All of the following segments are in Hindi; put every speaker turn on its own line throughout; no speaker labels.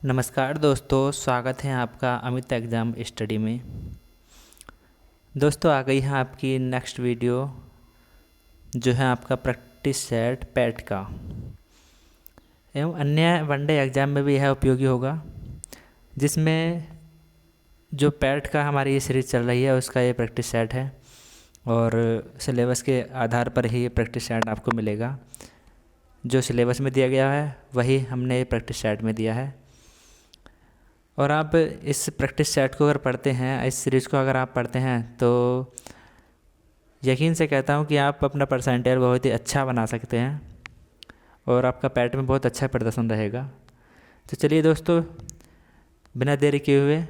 नमस्कार दोस्तों, स्वागत है आपका अमित एग्ज़ाम स्टडी में। दोस्तों, आ गई है आपकी नेक्स्ट वीडियो जो है आपका प्रैक्टिस सेट पैट का एवं अन्य वनडे एग्ज़ाम में भी यह उपयोगी होगा, जिसमें जो पैट का हमारी ये सीरीज़ चल रही है उसका ये प्रैक्टिस सेट है और सिलेबस के आधार पर ही ये प्रैक्टिस सेट आपको मिलेगा। जो सिलेबस में दिया गया है वही हमने ये प्रैक्टिस सेट में दिया है। और आप इस प्रैक्टिस सेट को अगर पढ़ते हैं, इस सीरीज़ को अगर आप पढ़ते हैं तो यकीन से कहता हूँ कि आप अपना परसेंटाइल बहुत ही अच्छा बना सकते हैं और आपका पैट में बहुत अच्छा प्रदर्शन रहेगा। तो चलिए दोस्तों, बिना देरी किए हुए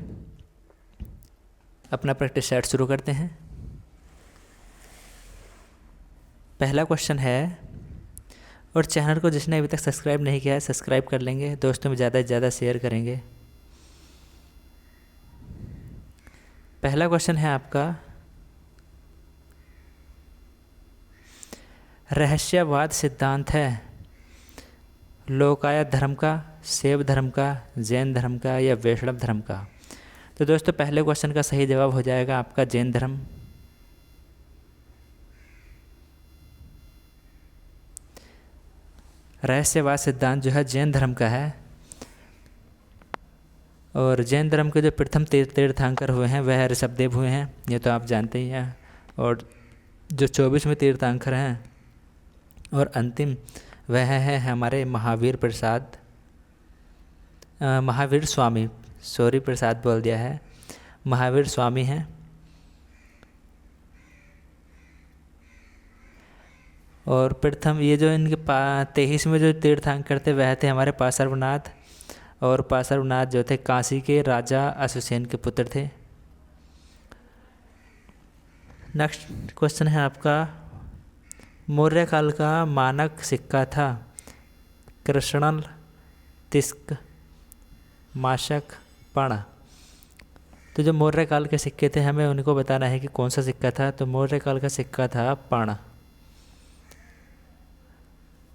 अपना प्रैक्टिस सेट शुरू करते हैं। पहला क्वेश्चन है, और चैनल को जिसने अभी तक सब्सक्राइब नहीं किया है सब्सक्राइब कर लेंगे, दोस्तों में ज़्यादा से ज़्यादा शेयर करेंगे। पहला क्वेश्चन है आपका, रहस्यवाद सिद्धांत है लोकायत धर्म का, शैव धर्म का, जैन धर्म का या वैष्णव धर्म का। तो दोस्तों, पहले क्वेश्चन का सही जवाब हो जाएगा आपका जैन धर्म। रहस्यवाद सिद्धांत जो है जैन धर्म का है और जैन धर्म के जो प्रथम तीर्थंकर हुए हैं वह ऋषभदेव हुए हैं, ये तो आप जानते ही हैं। और जो 24वें तीर्थंकर हैं और अंतिम वह है हमारे महावीर स्वामी, सॉरी प्रसाद बोल दिया है, महावीर स्वामी हैं। और प्रथम ये जो इनके 23वें जो तीर्थंकर थे वह थे हमारे पार्श्वनाथ, और पार्श्वनाथ जो थे काशी के राजा अश्वसेन के पुत्र थे। नेक्स्ट क्वेश्चन है आपका, मौर्य काल का मानक सिक्का था कृष्णल, तिस्क, माशक, पण। तो जो मौर्य काल के सिक्के थे हमें उनको बताना है कि कौन सा सिक्का था। तो मौर्य काल का सिक्का था पण।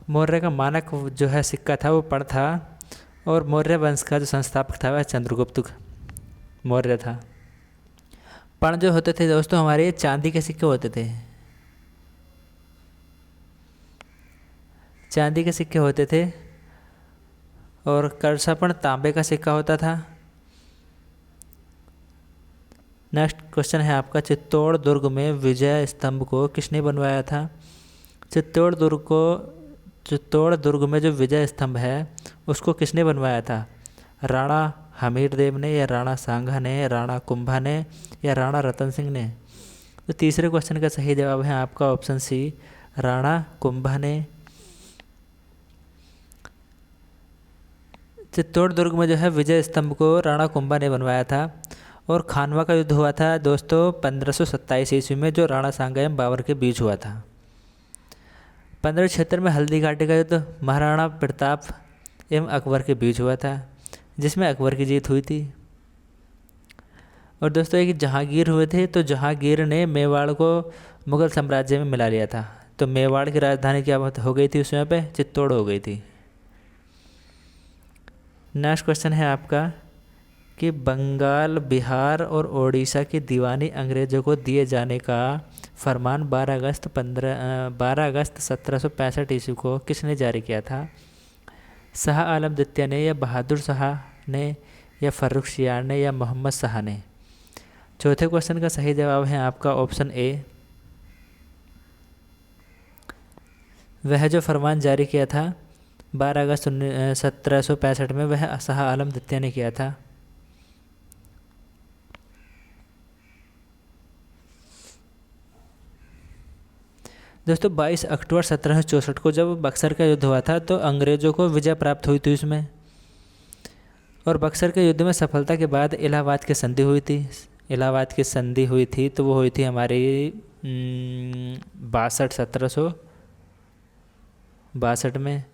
मौर्य का मानक जो है सिक्का था वो पण था, और मौर्य वंश का जो संस्थापक था वह चंद्रगुप्त मौर्य था। पण जो होते थे दोस्तों हमारे चांदी के सिक्के होते थे, चांदी के सिक्के होते थे। और कर्षापण तांबे का सिक्का होता था। नेक्स्ट क्वेश्चन है आपका, चित्तौड़ दुर्ग में विजय स्तंभ को किसने बनवाया था। चित्तौड़ दुर्ग में जो विजय स्तंभ है उसको किसने बनवाया था। राणा हमीर देव ने, या राणा सांगा ने, राणा कुंभा ने, या राणा रतन सिंह ने। तो तीसरे क्वेश्चन का सही जवाब है आपका ऑप्शन सी, राणा कुंभा ने। चित्तौड़ दुर्ग में जो है विजय स्तंभ को राणा कुंभा ने बनवाया था। और खानवा का युद्ध हुआ था दोस्तों 1527 ईस्वी में, जो राणा सांगा एवं बाबर के बीच हुआ था। 15 क्षेत्र में हल्दी घाटी का युद्ध महाराणा प्रताप एवं अकबर के बीच हुआ था, जिसमें अकबर की जीत हुई थी। और दोस्तों एक जहांगीर हुए थे, तो जहांगीर ने मेवाड़ को मुगल साम्राज्य में मिला लिया था। तो मेवाड़ की राजधानी क्या हो गई थी उस समय पे, चित्तौड़ हो गई थी। नेक्स्ट क्वेश्चन है आपका कि बंगाल, बिहार और ओडिशा की दीवानी अंग्रेज़ों को दिए जाने का फरमान 12 अगस्त 1765 ईस्वी को किसने जारी किया था। शाह आलम द्वितीय ने, या बहादुर शाह ने, या फर्रुखसियार ने, या मोहम्मद शाह ने। चौथे क्वेश्चन का सही जवाब है आपका ऑप्शन ए। वह जो फरमान जारी किया था 12 अगस्त 1765 में वह शाह आलम द्वितीय ने किया था। दोस्तों 22 अक्टूबर 1764 को जब बक्सर का युद्ध हुआ था तो अंग्रेज़ों को विजय प्राप्त हुई थी उसमें। और बक्सर के युद्ध में सफलता के बाद इलाहाबाद की संधि हुई थी। इलाहाबाद की संधि हुई थी तो वो हुई थी हमारी 1762 में।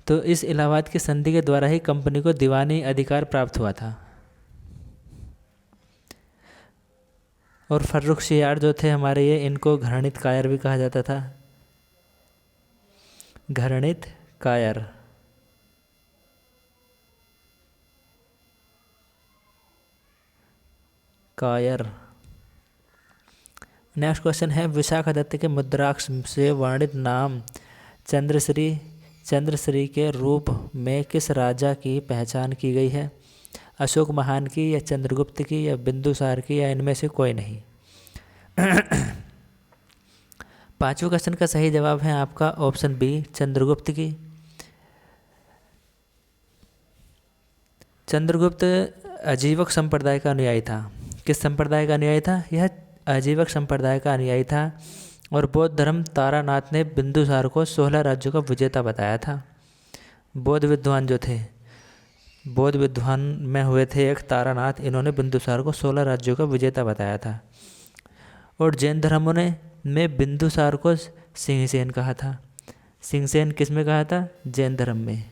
तो इस इलाहाबाद की संधि के द्वारा ही कंपनी को दीवानी अधिकार प्राप्त हुआ था। और फर्रुखसियार जो थे हमारे, ये इनको घृणित कायर भी कहा जाता था। घृणित, कायर। कायर। नेक्स्ट क्वेश्चन है विशाखादत्त के मुद्राक्ष से वर्णित नाम चंद्रश्री के रूप में किस राजा की पहचान की गई है? अशोक महान की या चंद्रगुप्त की या बिंदुसार की या इनमें से कोई नहीं। पांचवें क्वेश्चन का सही जवाब है आपका ऑप्शन बी, चंद्रगुप्त की। चंद्रगुप्त अजीवक संप्रदाय का अनुयायी था। किस संप्रदाय का अनुयायी था? यह अजीवक संप्रदाय का अनुयायी था और बौद्ध धर्म तारानाथ ने बिंदुसार को 16 राज्यों का विजेता बताया था। बौद्ध विद्वान जो थे, बौद्ध विद्वान में हुए थे एक तारानाथ, इन्होंने बिंदुसार को 16 राज्यों का विजेता बताया था। और जैन धर्मों ने में बिंदुसार को सिंहसेन कहा था। सिंहसेन किस में कहा था? जैन धर्म में।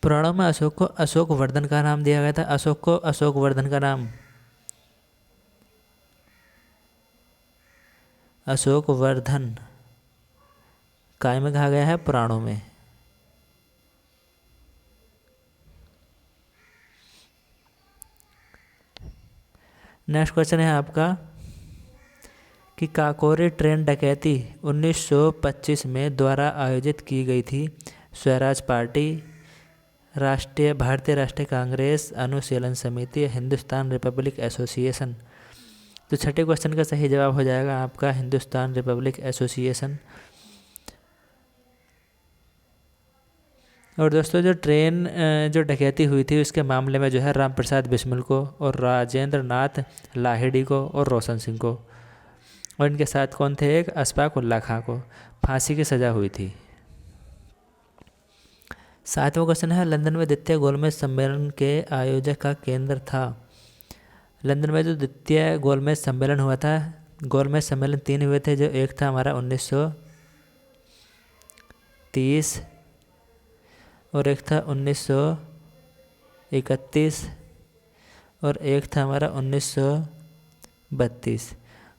पुराणों में अशोक को अशोक वर्धन का नाम दिया गया था। अशोक को अशोक वर्धन का नाम अशोक वर्धन काय में कहा गया है? पुराणों में। नेक्स्ट क्वेश्चन है आपका कि काकोरी ट्रेन डकैती 1925 में द्वारा आयोजित की गई थी। स्वराज पार्टी, भारतीय राष्ट्रीय कांग्रेस, अनुशीलन समिति, हिंदुस्तान रिपब्लिक एसोसिएशन। तो छठे क्वेश्चन का सही जवाब हो जाएगा आपका हिंदुस्तान रिपब्लिक एसोसिएशन। और दोस्तों जो ट्रेन जो डकैती हुई थी उसके मामले में जो है राम प्रसाद बिस्मिल को और राजेंद्र नाथ लाहिड़ी को और रोशन सिंह को और इनके साथ कौन थे? एक अशफाक उल्ला खां को फांसी की सज़ा हुई थी। सातवां क्वेश्चन है लंदन में द्वितीय गोलमेज सम्मेलन के आयोजक का केंद्र था। लंदन में जो द्वितीय गोलमेज सम्मेलन हुआ था, गोलमेज सम्मेलन 3 हुए थे। जो एक था हमारा 1930 और एक था 1931 और एक था हमारा 1932।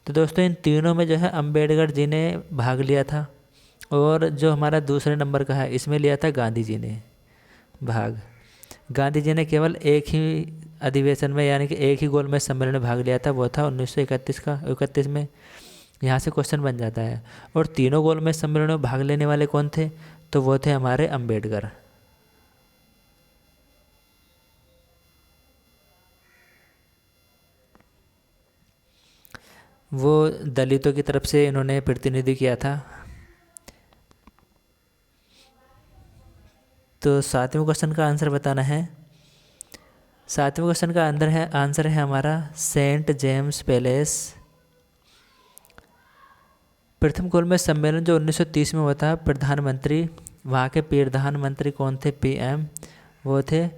तो दोस्तों इन तीनों में जो है अंबेडकर जी ने भाग लिया था और जो हमारा दूसरे नंबर का है इसमें लिया था गांधी जी ने भाग। गांधी जी ने केवल एक ही अधिवेशन में यानी कि एक ही गोलमेज सम्मेलन में भाग लिया था, वो था 1931 में। यहाँ से क्वेश्चन बन जाता है। और तीनों गोलमेज सम्मेलनों में भाग लेने वाले कौन थे? तो वो थे हमारे अंबेडकर। वो दलितों की तरफ से इन्होंने प्रतिनिधि किया था। तो सातवें क्वेश्चन का आंसर बताना है। सातवें क्वेश्चन का आंसर है हमारा सेंट जेम्स पैलेस। प्रथम गोलमेज सम्मेलन जो 1930 में हुआ था, प्रधानमंत्री वहाँ के प्रधानमंत्री कौन थे? पीएम, वो थे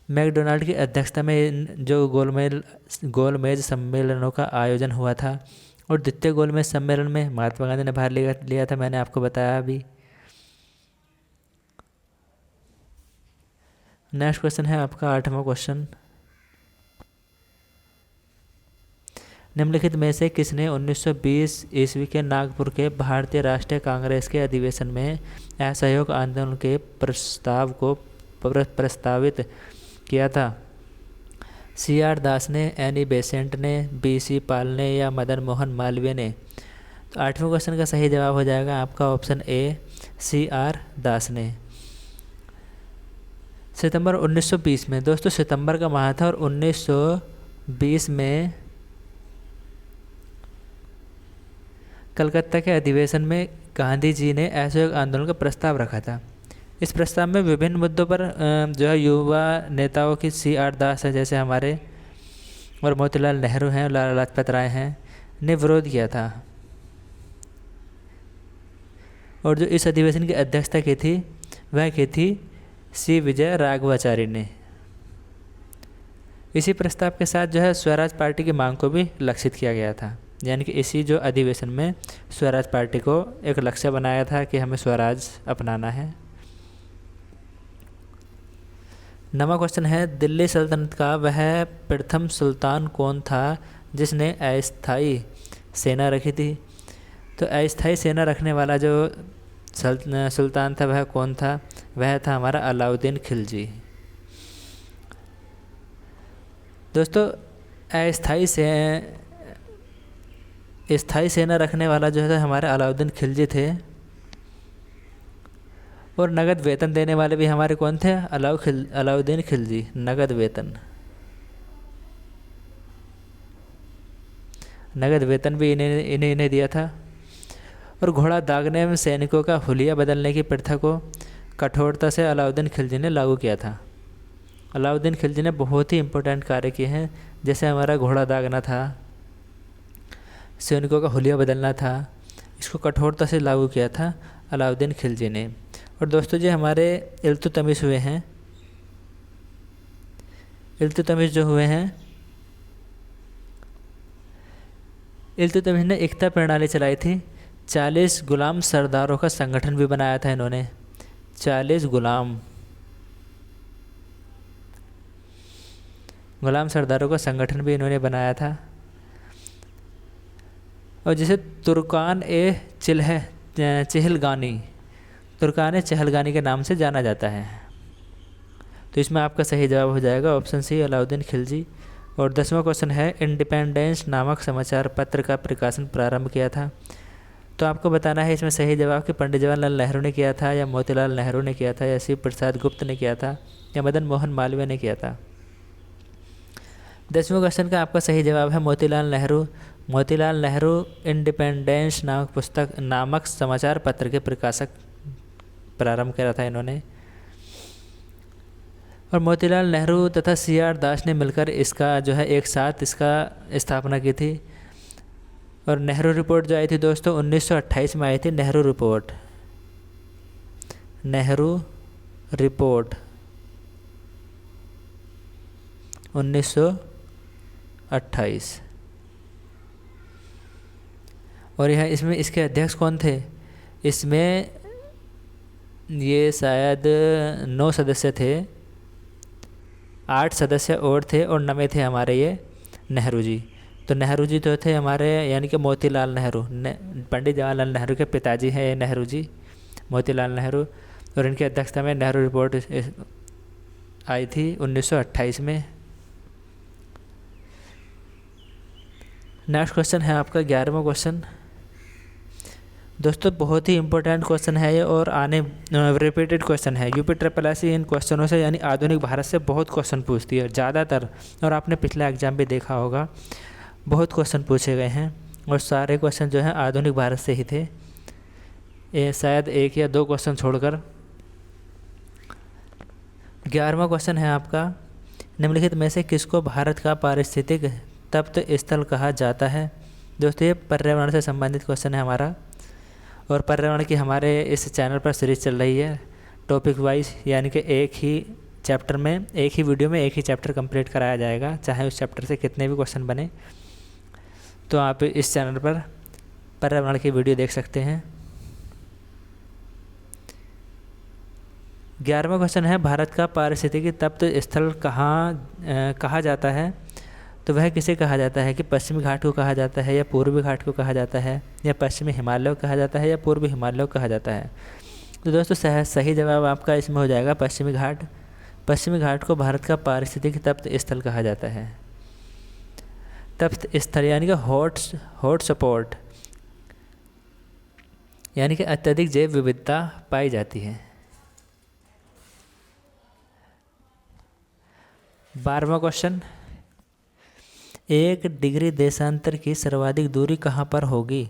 मैकडोनाल्ड की अध्यक्षता में जो गोलमेज सम्मेलनों का आयोजन हुआ था। और द्वितीय गोलमेज सम्मेलन में महात्मा गांधी ने भाग लिया था, मैंने आपको बताया अभी। नेक्स्ट क्वेश्चन है आपका 8वां क्वेश्चन। निम्नलिखित में से किसने 1920 ईस्वी के नागपुर के भारतीय राष्ट्रीय कांग्रेस के अधिवेशन में असहयोग आंदोलन के प्रस्ताव को प्रस्तावित किया था? CR दास ने, एनी बेसेंट ने, BC पाल ने या मदन मोहन मालवीय ने? तो 8वें क्वेश्चन का सही जवाब हो जाएगा आपका ऑप्शन ए, CR दास ने। सितंबर 1920 में, दोस्तों सितंबर का माह था और 1920 में कलकत्ता के अधिवेशन में गांधी जी ने असहयोग आंदोलन का प्रस्ताव रखा था। इस प्रस्ताव में विभिन्न मुद्दों पर जो है युवा नेताओं की CR दास है जैसे हमारे और मोतीलाल नेहरू हैं, लाला लाजपत राय हैं, ने विरोध किया था। और जो इस अधिवेशन की अध्यक्षता की थी वह की थी C विजय राघवाचारी ने। इसी प्रस्ताव के साथ जो है स्वराज पार्टी की मांग को भी लक्षित किया गया था, यानी कि इसी जो अधिवेशन में स्वराज पार्टी को एक लक्ष्य बनाया था कि हमें स्वराज अपनाना है। 9वां क्वेश्चन है दिल्ली सल्तनत का वह प्रथम सुल्तान कौन था जिसने अस्थाई सेना रखी थी। तो अस्थाई सेना रखने वाला जो सुल्तान था वह कौन था? वह था हमारा अलाउद्दीन खिलजी। दोस्तों स्थाई सेना रखने वाला जो है हमारे अलाउद्दीन खिलजी थे, और नगद वेतन देने वाले भी हमारे कौन थे? अलाउद्दीन खिलजी। नगद वेतन भी इन्हें दिया था। और घोड़ा दागने में सैनिकों का हुलिया बदलने की प्रथा को कठोरता से अलाउद्दीन खिलजी ने लागू किया था। अलाउद्दीन खिलजी ने बहुत ही इम्पोर्टेंट कार्य किए हैं, जैसे हमारा घोड़ा दागना था, सैनिकों का हुलिया बदलना था, इसको कठोरता से लागू किया था अलाउद्दीन खिलजी ने। और दोस्तों जी हमारे इल्तुतमिश हुए हैं, इल्तुतमिश जो हुए हैं, इल्तुतमिश ने एकता प्रणाली चलाई थी। 40 गुलाम सरदारों का संगठन भी बनाया था इन्होंने। 40 गुलाम सरदारों का संगठन भी इन्होंने बनाया था। और जिसे तुर्कान ए चहलगानी के नाम से जाना जाता है। तो इसमें आपका सही जवाब हो जाएगा ऑप्शन सी, अलाउद्दीन खिलजी। और 10वां क्वेश्चन है, इंडिपेंडेंस नामक समाचार पत्र का प्रकाशन प्रारंभ किया था। तो आपको बताना है इसमें सही जवाब कि पंडित जवाहरलाल नेहरू ने किया था, या मोतीलाल नेहरू ने किया था, या शिव प्रसाद गुप्त ने किया था, या मदन मोहन मालवीय ने किया था। 10वें क्वेश्चन का आपका सही जवाब है मोतीलाल नेहरू। मोतीलाल नेहरू इंडिपेंडेंस नामक समाचार पत्र के प्रकाशक प्रारंभ करा था इन्होंने। और मोतीलाल नेहरू तथा CR दास ने मिलकर इसका जो है एक साथ इसका स्थापना की थी। और नेहरू रिपोर्ट जो आई थी दोस्तों 1928 में आई थी। नेहरू रिपोर्ट 1928। और यह इसमें इसके अध्यक्ष कौन थे? इसमें ये शायद 9 सदस्य थे, 8 सदस्य और थे, और 9वें थे हमारे ये नेहरू जी। तो नेहरू जी तो थे हमारे यानी कि मोतीलाल नेहरू, पंडित जवाहरलाल नेहरू के पिताजी हैं ये नेहरू जी, मोतीलाल नेहरू। और इनकी अध्यक्षता में नेहरू रिपोर्ट आई थी 1928 में। नेक्स्ट क्वेश्चन है आपका 11वां क्वेश्चन। दोस्तों बहुत ही इंपॉर्टेंट क्वेश्चन है ये, और आने रिपीटेड क्वेश्चन है। UPSSI इन क्वेश्चनों से यानी आधुनिक भारत से बहुत क्वेश्चन पूछती है ज़्यादातर, और आपने पिछला एग्जाम भी देखा होगा, बहुत क्वेश्चन पूछे गए हैं, और सारे क्वेश्चन जो हैं आधुनिक भारत से ही थे, ये शायद 1 या 2 क्वेश्चन छोड़कर। 11वां क्वेश्चन है आपका, निम्नलिखित में से किसको भारत का पारिस्थितिक तप्त स्थल कहा जाता है? दोस्तों ये पर्यावरण से संबंधित क्वेश्चन है हमारा, और पर्यावरण की हमारे इस चैनल पर सीरीज चल रही है टॉपिक वाइज, यानी कि एक ही चैप्टर में, एक ही वीडियो में एक ही चैप्टर कंप्लीट कराया जाएगा, चाहे उस चैप्टर से कितने भी क्वेश्चन बने। तो आप इस चैनल पर पर्यावरण की वीडियो देख सकते हैं। 11वां क्वेश्चन है, भारत का पारिस्थितिकी तप्त स्थल कहा जाता है? तो वह किसे कहा जाता है कि पश्चिमी घाट को कहा जाता है, या पूर्वी घाट को कहा जाता है, या पश्चिमी हिमालय को कहा जाता है, या पूर्वी हिमालय को कहा जाता है? तो दोस्तों सही जवाब आपका इसमें हो जाएगा पश्चिमी घाट। पश्चिमी घाट को भारत का पारिस्थितिकी तप्त स्थल कहा जाता है। तप्त स्थल यानी कि हॉट स्पॉट, यानी कि अत्यधिक जैव विविधता पाई जाती है। 12वां क्वेश्चन, 1 डिग्री देशांतर की सर्वाधिक दूरी कहाँ पर होगी?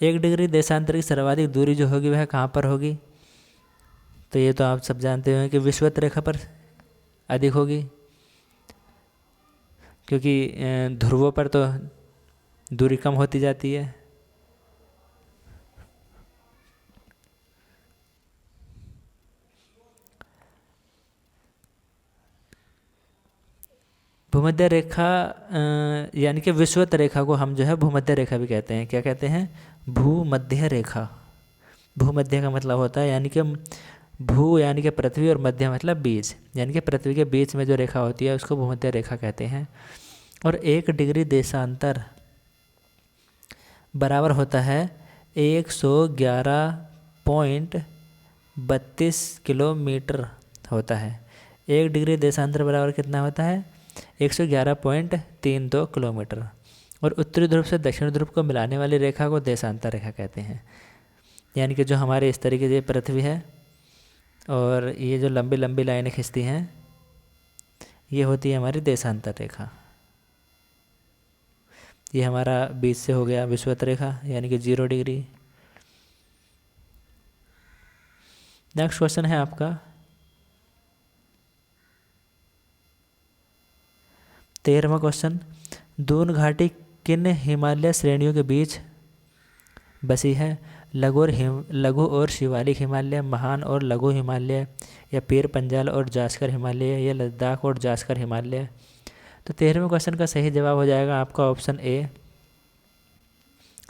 1 डिग्री देशांतर की सर्वाधिक दूरी जो होगी वह कहाँ पर होगी? तो ये तो आप सब जानते हो कि विषुवत रेखा पर अधिक होगी, क्योंकि ध्रुवों पर तो दूरी कम होती जाती है। भूमध्य रेखा यानी कि विषुवत रेखा को हम जो है भूमध्य रेखा भी कहते हैं। क्या कहते हैं? भूमध्य रेखा। भूमध्य का मतलब होता है यानी कि भू यानी कि पृथ्वी, और मध्य मतलब बीच, यानी कि पृथ्वी के बीच में जो रेखा होती है उसको भूमध्य रेखा कहते हैं। और 1 डिग्री देशांतर बराबर होता है 111.32 किलोमीटर होता है। 1 डिग्री देशांतर बराबर कितना होता है? 111.32 किलोमीटर। और उत्तरी ध्रुव से दक्षिण ध्रुव को मिलाने वाली रेखा को देशांतर रेखा कहते हैं। यानी कि जो हमारे इस तरीके से पृथ्वी है और ये जो लंबी लंबी लाइनें खींचती हैं, ये होती है हमारी देशांतर रेखा। ये हमारा बीच से हो गया विषुवत रेखा, यानी कि 0 डिग्री। नेक्स्ट क्वेश्चन है आपका 13वां क्वेश्चन। दून घाटी किन हिमालय श्रेणियों के बीच बसी है? लघु और शिवालिक हिमालय, महान और लघु हिमालय, या पीर पंजाल और जास्कर हिमालय, या लद्दाख और जास्कर हिमालय। तो 13वें क्वेश्चन का सही जवाब हो जाएगा आपका ऑप्शन ए,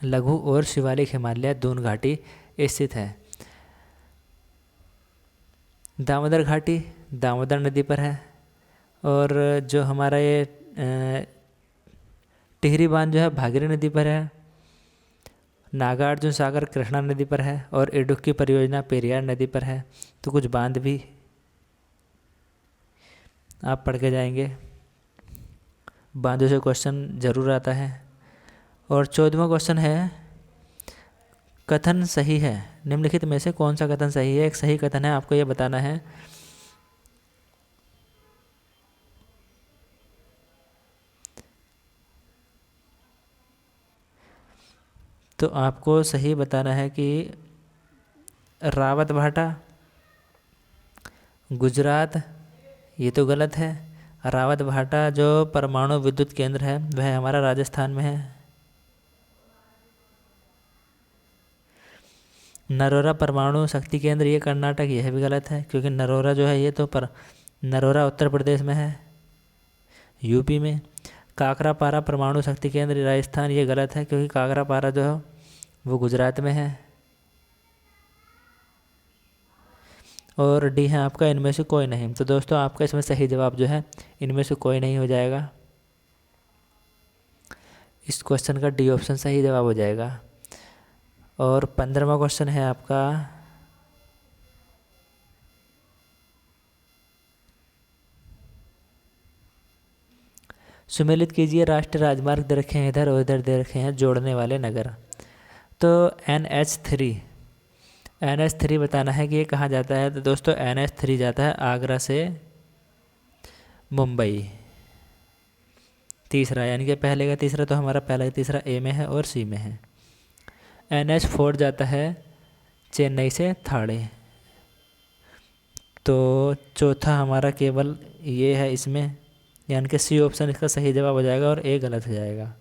लघु और शिवालिक हिमालय दून घाटी स्थित है। दामोदर घाटी दामोदर नदी पर है, और जो हमारा ये टिहरी बांध जो है भागीरथी नदी पर है। नागार्जुन सागर कृष्णा नदी पर है, और इडुक्की परियोजना पेरियार नदी पर है। तो कुछ बांध भी आप पढ़ के जाएंगे, बांधों से क्वेश्चन जरूर आता है। और 14वां क्वेश्चन है, कथन सही है, निम्नलिखित में से कौन सा कथन सही है? एक सही कथन है, आपको ये बताना है। तो आपको सही बताना है कि रावत भाटा गुजरात, ये तो गलत है। रावत भाटा जो परमाणु विद्युत केंद्र है वह हमारा राजस्थान में है। नरोरा परमाणु शक्ति केंद्र ये कर्नाटक, यह भी गलत है, क्योंकि नरोरा जो है ये तो नरोरा उत्तर प्रदेश में है, यूपी में। काकरापारा परमाणु शक्ति केंद्र राजस्थान, ये गलत है, क्योंकि काकरापारा जो है वो गुजरात में है। और डी है आपका इनमें से कोई नहीं। तो दोस्तों आपका इसमें सही जवाब जो है इनमें से कोई नहीं हो जाएगा। इस क्वेश्चन का डी ऑप्शन सही जवाब हो जाएगा। और 15वां क्वेश्चन है आपका, सुमेलित कीजिए राष्ट्रीय राजमार्ग दे रखे हैं इधर और इधर दे रखे हैं जोड़ने वाले नगर। तो NH3 बताना है कि ये कहाँ जाता है। तो दोस्तों NH3 जाता है आगरा से मुंबई। तीसरा, यानी कि पहले का तीसरा, तो हमारा पहला तीसरा ए में है और सी में है। NH4 जाता है चेन्नई से थाणे। तो चौथा हमारा केवल ये है इसमें, यानी कि सी ऑप्शन इसका सही जवाब हो जाएगा और ए गलत हो जाएगा।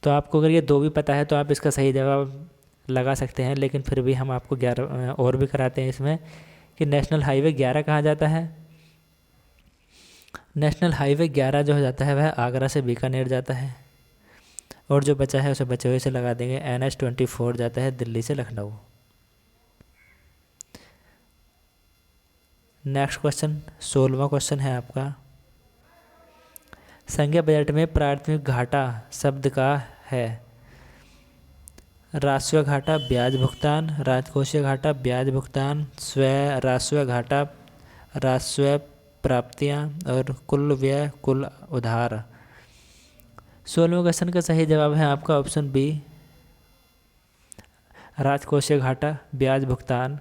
तो आपको अगर ये दो भी पता है तो आप इसका सही जवाब लगा सकते हैं, लेकिन फिर भी हम आपको 11 और भी कराते हैं इसमें कि नेशनल हाईवे 11 कहाँ जाता है। नेशनल हाईवे 11 जो हो जाता है वह आगरा से बीकानेर जाता है, और जो बचा है उसे बचे हुए से लगा देंगे। NH24 जाता है दिल्ली से लखनऊ। नेक्स्ट क्वेश्चन 16वां क्वेश्चन है आपका, संज्ञा बजट में प्राथमिक घाटा शब्द का है। राजस्व घाटा ब्याज भुगतान, राजकोषीय घाटा ब्याज भुगतान, स्वयं राजस्व घाटा राजस्व प्राप्तियां, और कुल व्यय कुल उधार। 16वें क्वेश्चन का सही जवाब है आपका ऑप्शन बी, राजकोषीय घाटा ब्याज भुगतान।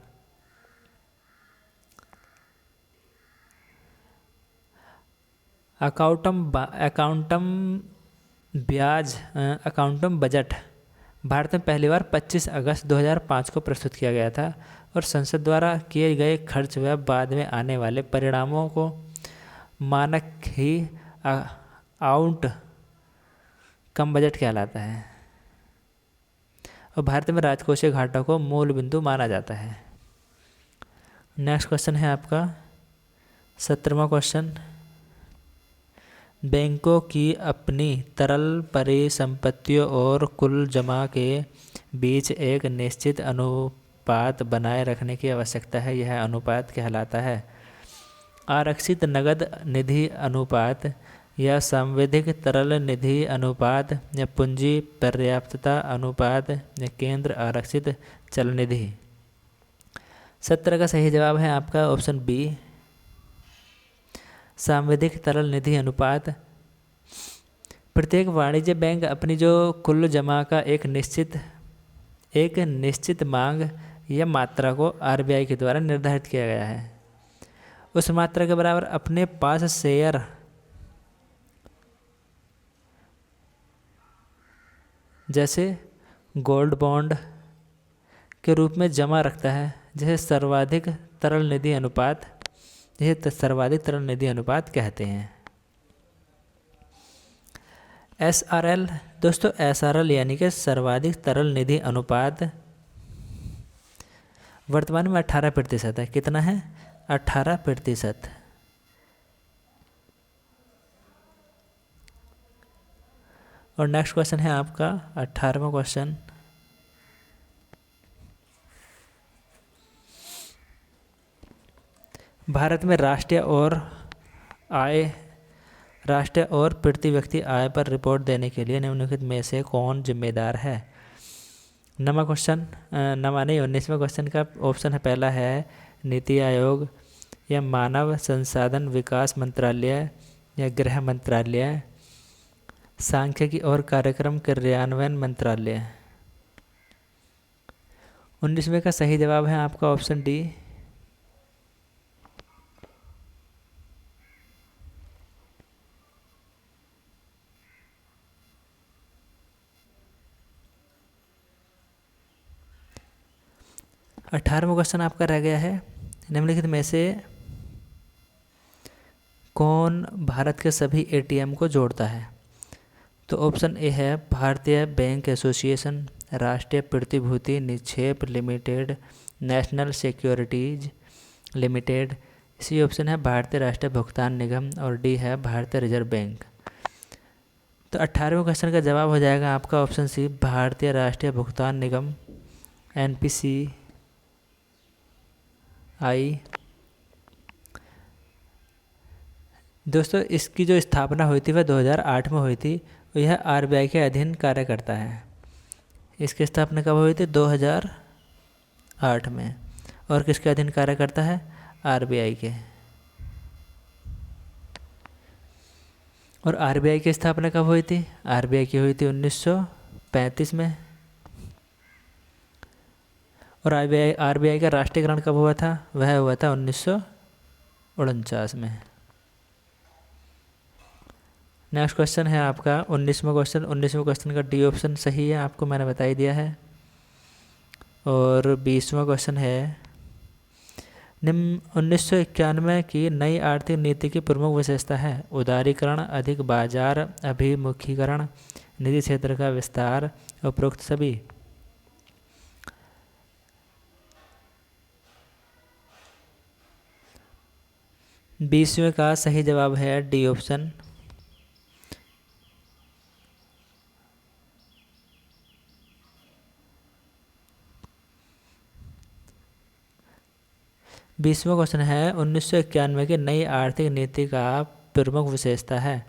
अकाउंटम बजट भारत में पहली बार 25 अगस्त 2005 को प्रस्तुत किया गया था, और संसद द्वारा किए गए खर्च व बाद में आने वाले परिणामों को मानक ही कम बजट कहलाता है, और भारत में राजकोषीय घाटा को मूल बिंदु माना जाता है। नेक्स्ट क्वेश्चन है आपका 17वां क्वेश्चन, बैंकों की अपनी तरल परिसंपत्तियों और कुल जमा के बीच एक निश्चित अनुपात बनाए रखने की आवश्यकता है। यह अनुपात कहलाता है आरक्षित नकद निधि अनुपात, या संविधिक तरल निधि अनुपात या पूंजी पर्याप्तता अनुपात या केंद्र आरक्षित चल निधि। 17 का सही जवाब है आपका ऑप्शन बी, संविधिक तरल निधि अनुपात। प्रत्येक वाणिज्य बैंक अपनी जो कुल जमा का एक निश्चित मांग या मात्रा को आरबीआई के द्वारा निर्धारित किया गया है, उस मात्रा के बराबर अपने पास शेयर जैसे गोल्ड बॉन्ड के रूप में जमा रखता है, जिसे सर्वाधिक तरल निधि अनुपात कहते हैं। SRL दोस्तों, SRL यानी कि सर्वाधिक तरल निधि अनुपात वर्तमान में 18% है। कितना है? 18%। और नेक्स्ट क्वेश्चन है आपका 18वां क्वेश्चन। भारत में राष्ट्रीय और प्रति व्यक्ति आय पर रिपोर्ट देने के लिए निम्नलिखित में से कौन जिम्मेदार है? 19वां क्वेश्चन का ऑप्शन है, पहला है नीति आयोग या मानव संसाधन विकास मंत्रालय या गृह मंत्रालय, सांख्यिकी और कार्यक्रम क्रियान्वयन मंत्रालय। 19वें का सही जवाब है आपका ऑप्शन डी, अठारहवां क्वेश्चन आपका रह गया है, निम्नलिखित में से कौन भारत के सभी एटीएम को जोड़ता है? तो ऑप्शन ए है भारतीय बैंक एसोसिएशन, राष्ट्रीय प्रतिभूति निक्षेप limited, national securities limited. C option है भारतीय राष्ट्रीय भुगतान निगम और डी है भारतीय रिजर्व बैंक। तो 18वें क्वेश्चन का जवाब हो जाएगा आपका ऑप्शन सी, भारतीय राष्ट्रीय भुगतान निगम NPCI। दोस्तों, इसकी जो स्थापना हुई थी वह 2008 में हुई थी और यह RBI के अधीन कार्य करता है। इसकी स्थापना कब हुई थी? 2008 में। और किसके अधीन कार्य करता है? RBI के। और RBI की स्थापना कब हुई थी? RBI की हुई थी 1935 में। और RBI का राष्ट्रीयकरण कब हुआ था? वह हुआ था 1949 में। नेक्स्ट क्वेश्चन है आपका 19वां क्वेश्चन। 19वें क्वेश्चन का डी ऑप्शन सही है, आपको मैंने बता ही दिया है। और 20वां क्वेश्चन है, 1991 की नई आर्थिक नीति की प्रमुख विशेषता है? उदारीकरण, अधिक बाजार अभिमुखीकरण, निजी क्षेत्र का विस्तार, उपरोक्त सभी। बीसवें का सही जवाब है डी ऑप्शन। बीसवां क्वेश्चन है, 1991 की नई आर्थिक नीति का प्रमुख विशेषता है?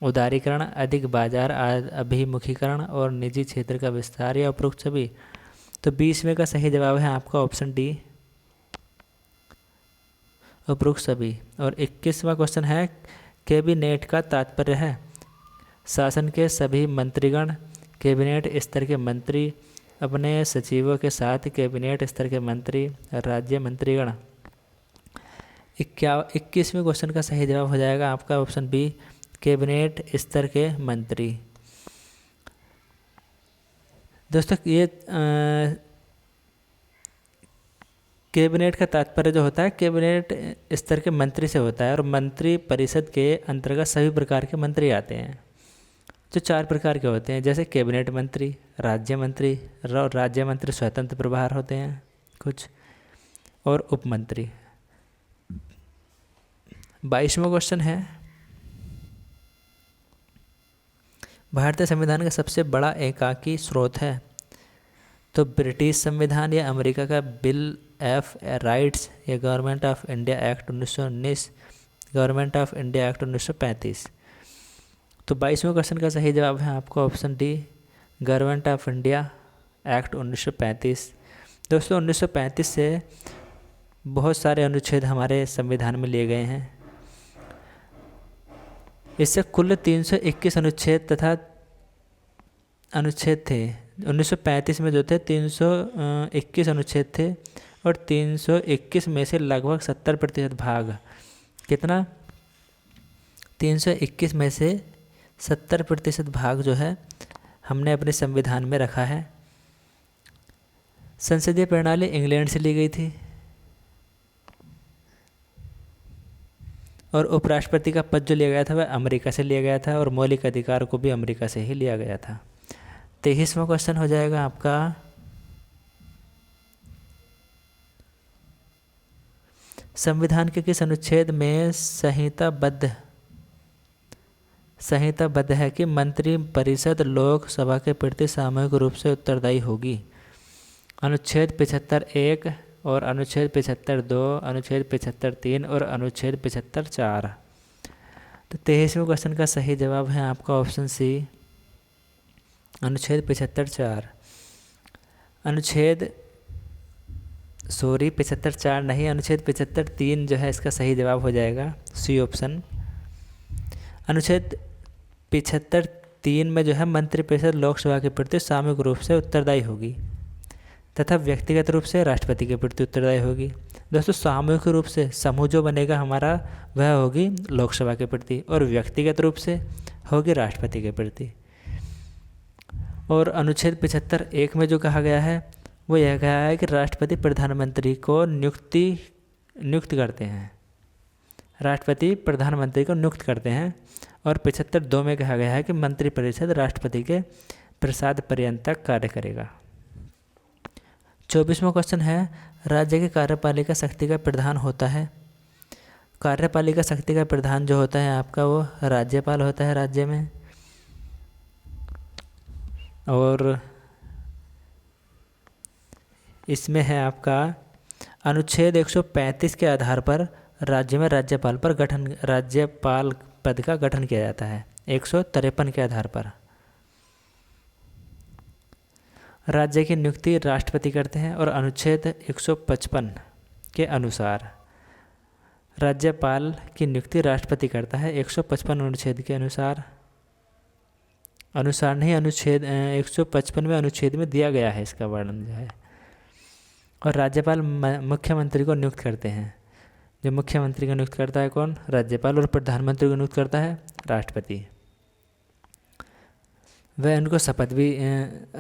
उदारीकरण, अधिक बाजार अभिमुखीकरण और निजी क्षेत्र का विस्तार या उपरोक्त सभी। तो 20वें का सही जवाब है आपका ऑप्शन डी, उपरोक्त सभी। और 21वां क्वेश्चन है, कैबिनेट का तात्पर्य है? शासन के सभी मंत्रीगण, कैबिनेट स्तर के मंत्री, अपने सचिवों के साथ कैबिनेट स्तर के मंत्री, राज्य मंत्रीगण। 21वें क्वेश्चन का सही जवाब हो जाएगा आपका ऑप्शन बी, कैबिनेट स्तर के मंत्री। दोस्तों, ये कैबिनेट का तात्पर्य जो होता है कैबिनेट स्तर के मंत्री से होता है। और मंत्री परिषद के अंतर्गत सभी प्रकार के मंत्री आते हैं, जो 4 प्रकार के होते हैं, जैसे कैबिनेट मंत्री, राज्य मंत्री स्वतंत्र प्रभार होते हैं कुछ, और उप मंत्री। 22वां क्वेश्चन है, भारतीय संविधान का सबसे बड़ा एकाकी स्रोत है? तो ब्रिटिश संविधान या अमेरिका का बिल ऑफ राइट्स या government of India act 1919, government of India act 1935। तो 22वें क्वेश्चन का सही जवाब है आपका option D, government of India act 1935। दोस्तों 1935 से बहुत सारे अनुच्छेद हमारे संविधान में लिए गए हैं। इससे कुल 321 अनुच्छेद तथा अनुच्छेद थे। 1935 में जो थे 321 अनुच्छेद थे और 321 में से लगभग 70% भाग, कितना, 321 में से 70% भाग जो है हमने अपने संविधान में रखा है। संसदीय प्रणाली इंग्लैंड से ली गई थी और उपराष्ट्रपति का पद जो लिया गया था वह अमेरिका से लिया गया था और मौलिक अधिकार को भी अमेरिका से ही लिया गया था। 23वां क्वेश्चन हो जाएगा आपका, संविधान के किस अनुच्छेद में संहिताबद्ध है कि मंत्री परिषद लोकसभा के प्रति सामूहिक रूप से उत्तरदायी होगी? अनुच्छेद 75(1) और अनुच्छेद 75(2), अनुच्छेद 75(3) और अनुच्छेद 75(4). तो 23वें क्वेश्चन का सही जवाब है आपका ऑप्शन सी, अनुच्छेद 75(4). 75(4) नहीं, अनुच्छेद 75(3) जो है इसका सही जवाब हो जाएगा, सी ऑप्शन। अनुच्छेद 75(3) में जो है मंत्रिपरिषद लोकसभा के प्रति सामूहिक रूप से उत्तरदायी होगी तथा व्यक्तिगत रूप से राष्ट्रपति के प्रति उत्तरदायी होगी। दोस्तों सामूहिक रूप से समूह जो बनेगा हमारा वह होगी लोकसभा के प्रति और व्यक्तिगत रूप से होगी राष्ट्रपति के प्रति। और अनुच्छेद 75(1) में जो कहा गया है वो यह कहा है कि राष्ट्रपति प्रधानमंत्री को नियुक्त करते हैं, राष्ट्रपति प्रधानमंत्री को नियुक्त करते हैं। और 75(2) में कहा गया है कि मंत्रिपरिषद राष्ट्रपति के प्रसाद पर्यंत तक कार्य करेगा। 24वां क्वेश्चन है, राज्य की कार्यपालिका शक्ति का प्रधान होता है? कार्यपालिका शक्ति का प्रधान जो होता है आपका वो राज्यपाल होता है राज्य में। और इसमें है आपका अनुच्छेद 135 के आधार पर राज्य में राज्यपाल पद का गठन किया जाता है। 153 के आधार पर राज्य की नियुक्ति राष्ट्रपति करते हैं और अनुच्छेद 155 के अनुसार राज्यपाल की नियुक्ति राष्ट्रपति करता है। 155 अनुच्छेद के अनुसार नहीं, अनुच्छेद 155वें अनुच्छेद में दिया गया है इसका वर्णन जो है। और राज्यपाल मुख्यमंत्री को नियुक्त करते हैं। जो मुख्यमंत्री को नियुक्त करता है कौन? राज्यपाल। और प्रधानमंत्री को नियुक्त करता है राष्ट्रपति। वह उनको शपथ भी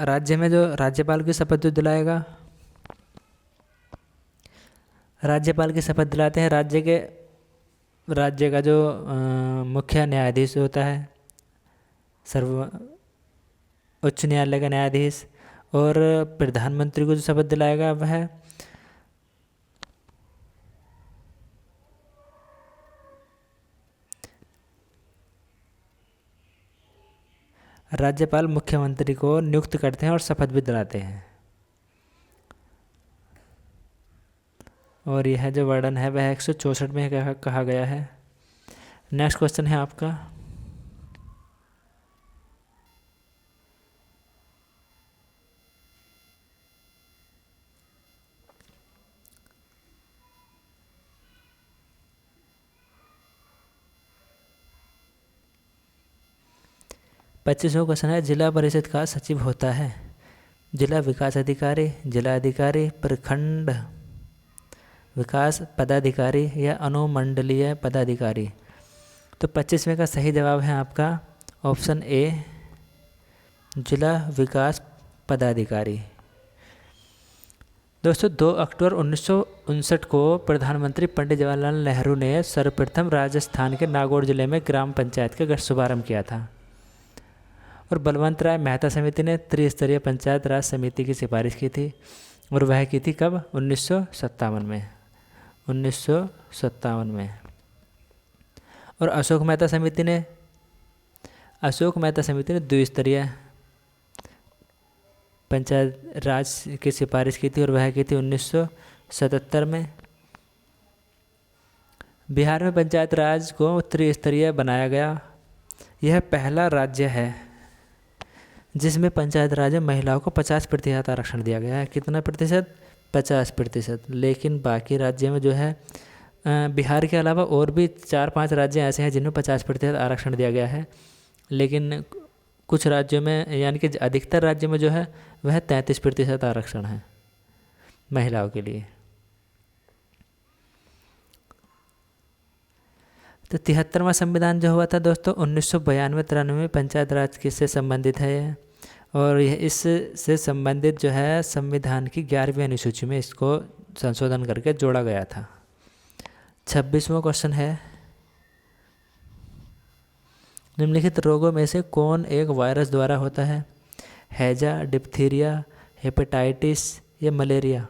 राज्य में जो राज्यपाल की शपथ जो दिलाएगा, राज्यपाल की शपथ दिलाते हैं राज्य का जो मुख्य न्यायाधीश होता है, उच्च न्यायालय का न्यायाधीश। और प्रधानमंत्री को जो शपथ दिलाएगा वह राज्यपाल मुख्यमंत्री को नियुक्त करते हैं और शपथ भी दिलाते हैं। और यह जो वर्णन है वह 164 में कहा गया है। नेक्स्ट क्वेश्चन है आपका, पच्चीसवां क्वेश्चन है, जिला परिषद का सचिव होता है जिला विकास अधिकारी, जिला अधिकारी, प्रखंड विकास पदाधिकारी या अनुमंडलीय पदाधिकारी? तो 25वें का सही जवाब है आपका ऑप्शन ए, जिला विकास पदाधिकारी। दोस्तों 2 अक्टूबर 1959 को प्रधानमंत्री पंडित जवाहरलाल नेहरू ने सर्वप्रथम राजस्थान के नागौर जिले में ग्राम पंचायत का शुभारंभ किया था। और बलवंत राय मेहता समिति ने त्रिस्तरीय पंचायत राज समिति की सिफारिश की थी। और वह की थी कब? 1957 में। 1957 में। और अशोक मेहता समिति ने द्विस्तरीय पंचायत राज की सिफारिश की थी और वह की थी 1977 में। बिहार में पंचायत राज को त्रिस्तरीय बनाया गया यह पहला राज्य है जिसमें पंचायत राज में महिलाओं को 50% आरक्षण दिया गया है। कितना प्रतिशत? 50%। लेकिन बाकी राज्यों में जो है बिहार के अलावा और भी 4-5 राज्य ऐसे हैं जिनमें 50% आरक्षण दिया गया है, लेकिन कुछ राज्यों में यानी कि अधिकतर राज्यों में जो है वह 33% आरक्षण है महिलाओं के लिए। तो 73वां संविधान जो हुआ था दोस्तों 1992-93 में पंचायत राज से संबंधित है ये, और यह इससे संबंधित जो है संविधान की 11वीं अनुसूची में इसको संशोधन करके जोड़ा गया था। 26वां क्वेश्चन है, निम्नलिखित रोगों में से कौन एक वायरस द्वारा होता है? हैजा, डिप्थीरिया, हेपेटाइटिस या मलेरिया?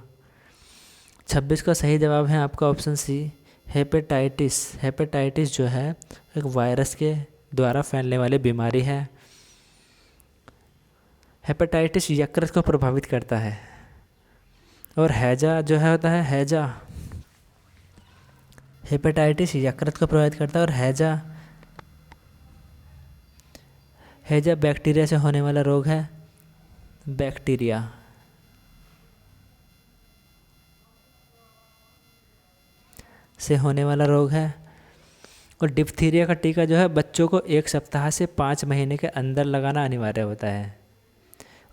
26 का सही जवाब है आपका ऑप्शन सी, हेपेटाइटिस। हेपेटाइटिस जो है एक वायरस के द्वारा फैलने वाली बीमारी है। हेपेटाइटिस यकृत को प्रभावित करता है। और हैजा जो है होता है हैजा, हेपेटाइटिस यकृत को प्रभावित करता है, और हैजा बैक्टीरिया से होने वाला रोग है, बैक्टीरिया से होने वाला रोग है। और डिप्थीरिया का टीका जो है बच्चों को 1 सप्ताह से 5 महीने के अंदर लगाना अनिवार्य होता है,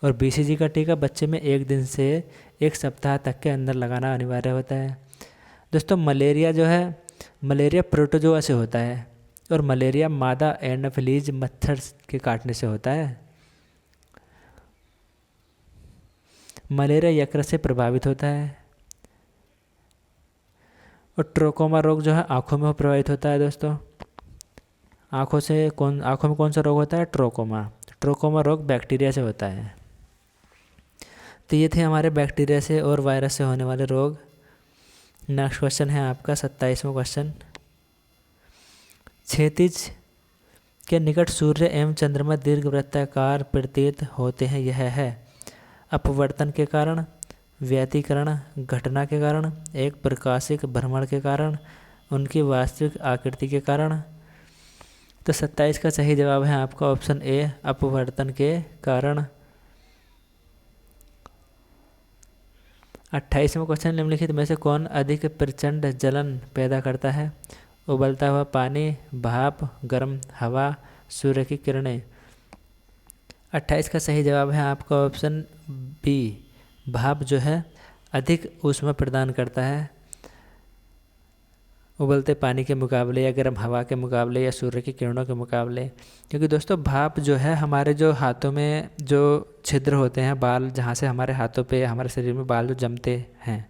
और बीसीजी का टीका बच्चे में 1 दिन से 1 सप्ताह तक के अंदर लगाना अनिवार्य होता है। दोस्तों मलेरिया जो है, मलेरिया प्रोटोजोआ से होता है, और मलेरिया मादा एनाफिलीज मच्छर के काटने से होता है। मलेरिया यकृत से प्रभावित होता है। और ट्रोकोमा रोग जो है आँखों में प्रभावित होता है दोस्तों। आँखों में कौन सा रोग होता है? ट्रोकोमा। ट्रोकोमा रोग बैक्टीरिया से होता है। तो ये थे हमारे बैक्टीरिया से और वायरस से होने वाले रोग। नेक्स्ट क्वेश्चन है आपका 27वां क्वेश्चन, क्षैतिज के निकट सूर्य एवं चंद्रमा दीर्घवृत्ताकार प्रतीत होते हैं, यह है अपवर्तन के कारण, व्यतिकरण घटना के कारण, एक प्रकाशिक भ्रमण के कारण, उनकी वास्तविक आकृति के कारण। तो 27 का सही जवाब है आपका ऑप्शन ए, अपवर्तन के कारण। 28वां क्वेश्चन, निम्नलिखित में से कौन अधिक प्रचंड जलन पैदा करता है? उबलता हुआ पानी, भाप, गर्म हवा, सूर्य की किरणें। 28 का सही जवाब है आपका ऑप्शन बी, भाप जो है अधिक ऊष्मा प्रदान करता है उबलते पानी के मुकाबले, या गर्म हवा के मुकाबले, या सूर्य की किरणों के मुकाबले। क्योंकि दोस्तों भाप जो है हमारे जो हाथों में जो छिद्र होते हैं, बाल जहाँ से हमारे हाथों पे हमारे शरीर में बाल जो जमते हैं,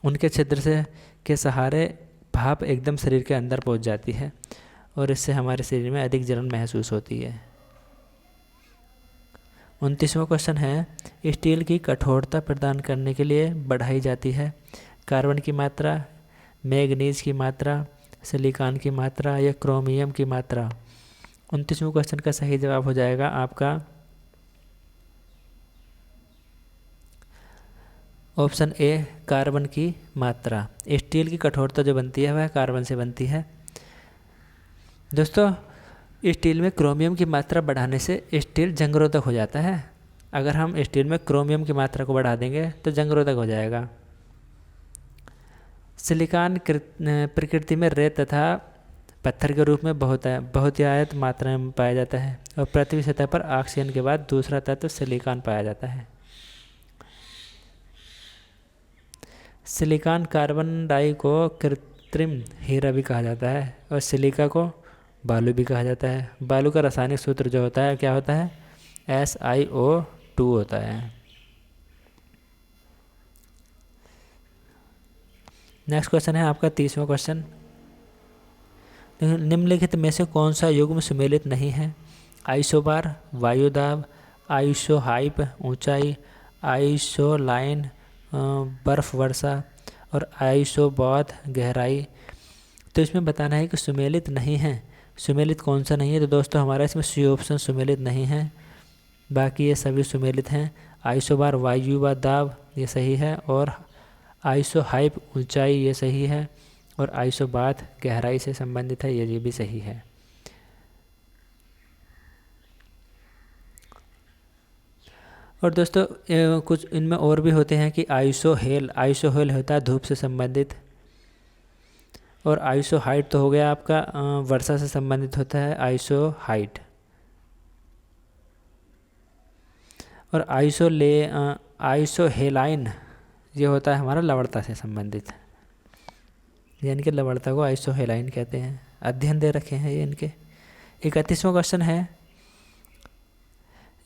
उनके छिद्र से के सहारे भाप एकदम शरीर के अंदर पहुँच जाती है, और इससे हमारे शरीर में अधिक जलन महसूस होती है। 29वां क्वेश्चन है, स्टील की कठोरता प्रदान करने के लिए बढ़ाई जाती है कार्बन की मात्रा, मैग्नीज की मात्रा, सिलिकॉन की मात्रा, या क्रोमियम की मात्रा। 29वें क्वेश्चन का सही जवाब हो जाएगा आपका ऑप्शन ए, कार्बन की मात्रा। स्टील की कठोरता जो बनती है वह कार्बन से बनती है। दोस्तों स्टील में क्रोमियम की मात्रा बढ़ाने से स्टील जंगरोधक हो जाता है। अगर हम स्टील में क्रोमियम की मात्रा को बढ़ा देंगे तो जंगरोधक हो जाएगा। सिलिकॉन प्रकृति में रेत तथा पत्थर के रूप में बहुतायत मात्रा में पाया जाता है, और पृथ्वी सतह पर ऑक्सीजन के बाद दूसरा तत्व सिलिकॉन पाया जाता है। सिलिकॉन कार्बन डाई को कृत्रिम हीरा भी कहा जाता है, और सिलिका को बालू भी कहा जाता है। बालू का रासायनिक सूत्र जो होता है क्या होता है? SiO2 होता है। नेक्स्ट क्वेश्चन है आपका 30वां क्वेश्चन, निम्नलिखित में से कौन सा युग्म सुमेलित नहीं है? आइसोबार, वायुदाब, आइसोहाइप ऊंचाई, आइसोलाइन बर्फ वर्षा, और आइसोबाथ गहराई। तो इसमें बताना है कि सुमेलित नहीं है। सुमेलित कौन सा नहीं है? तो दोस्तों हमारा इसमें सी ऑप्शन सुमेलित नहीं है, बाकी ये सभी सुमेलित हैं। आइसोबार वायु व दाब ये सही है, और आइसोहाइप ऊंचाई ये सही है, और आइसोबाथ गहराई से संबंधित है, ये भी सही है। और दोस्तों कुछ इनमें और भी होते हैं कि आइसोहेल होता है धूप से संबंधित, और आइसोहाइट तो हो गया आपका वर्षा से संबंधित होता है आइसोहाइट, और आइसोहेलाइन ये होता है हमारा लवणता से संबंधित, यानी कि लवणता को आइसोहेलाइन कहते हैं। अध्ययन दे रखे हैं ये इनके। 31वां क्वेश्चन है,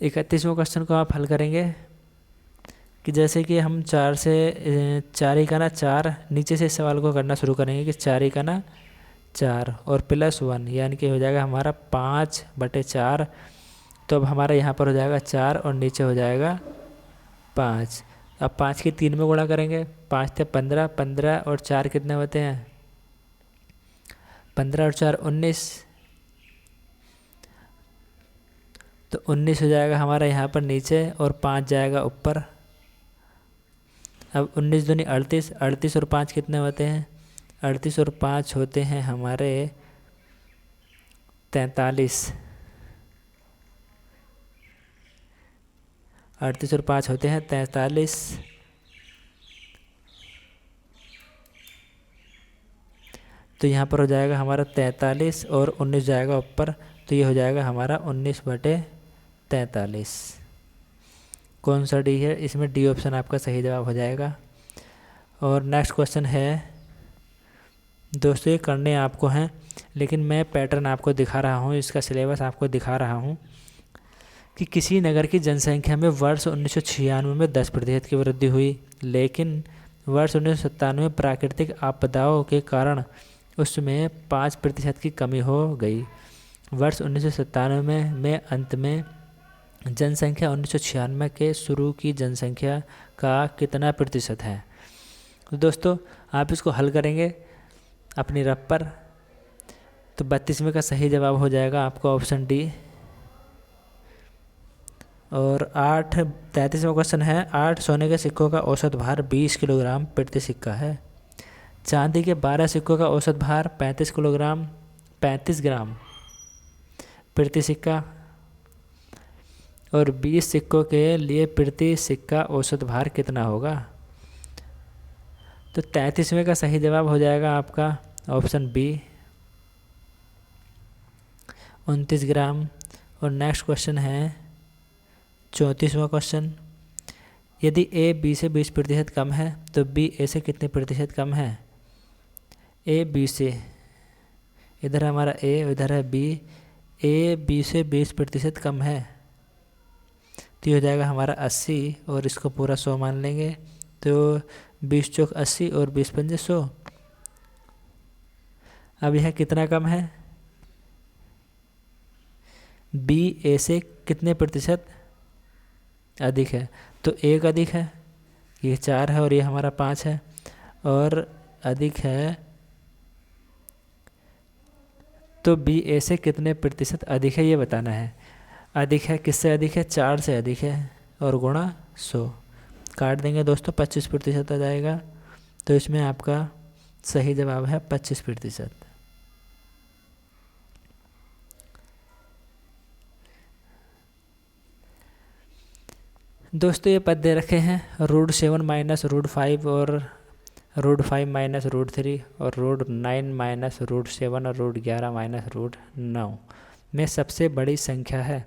31वां क्वेश्चन को आप हल करेंगे कि जैसे कि हम 4 से 4 ही का ना 4, नीचे से इस सवाल को करना शुरू करेंगे कि 4 ही का ना 4 और +1, यानी कि हो जाएगा हमारा 5/4। तो अब हमारा यहाँ पर हो जाएगा 4 और नीचे हो जाएगा 5। अब 5 की 3 में गुणा करेंगे, 5 से 15, 15 और 4 कितने होते हैं, 15 और 4 19, तो 19 हो जाएगा हमारा यहाँ पर नीचे और 5 जाएगा ऊपर। अब 19 दूनी 38, 38 और 5 कितने होते हैं, 38 और 5 होते हैं हमारे 43, 38 और 5 होते हैं 43। तो यहाँ पर हो जाएगा हमारा 43 और 19 जाएगा ऊपर, तो ये हो जाएगा हमारा 19/43। कौन सा डी है, इसमें डी ऑप्शन आपका सही जवाब हो जाएगा। और नेक्स्ट क्वेश्चन है दोस्तों, ये करने आपको हैं लेकिन मैं पैटर्न आपको दिखा रहा हूँ, इसका सिलेबस आपको दिखा रहा हूँ कि किसी नगर की जनसंख्या में वर्ष 1996 में 10% की वृद्धि हुई, लेकिन वर्ष 1997 में प्राकृतिक आपदाओं के कारण उसमें 5% की कमी हो गई। वर्ष 1997 में अंत में जनसंख्या 1996 के शुरू की जनसंख्या का कितना प्रतिशत है। तो दोस्तों आप इसको हल करेंगे अपनी रफ पर, तो 32वें का सही जवाब हो जाएगा आपका ऑप्शन डी। और 33वां क्वेश्चन है, 8 सोने के सिक्कों का औसत भार 20 किलोग्राम प्रति सिक्का है, चांदी के 12 सिक्कों का औसत भार 35 ग्राम प्रति सिक्का, और 20 सिक्कों के लिए प्रति सिक्का औसत भार कितना होगा। तो 33वें का सही जवाब हो जाएगा आपका ऑप्शन बी, 29 ग्राम। और नेक्स्ट क्वेश्चन है 34वां क्वेश्चन, यदि ए बी से 20% कम है तो बी ए से कितने प्रतिशत कम है। ए बी से, इधर हमारा ए इधर है बी, ए बी से 20% कम है, तो ये हो जाएगा हमारा 80 और इसको पूरा 100 मान लेंगे, तो 20 चौक 80 और 20 पंजे 100। अब यह कितना कम है, बी ए से कितने प्रतिशत अधिक है, तो 1 अधिक है, ये 4 है और ये हमारा 5 है, और अधिक है तो बी ए से कितने प्रतिशत अधिक है ये बताना है। अधिक है किससे अधिक है, 4 से अधिक है और गुणा 100, काट देंगे दोस्तों 25% आ जाएगा, तो इसमें आपका सही जवाब है 25%। दोस्तों ये पद दे रखे हैं √7 - √5 और √5 - √3 और √9 - √7 और √11 - √9 में सबसे बड़ी संख्या है।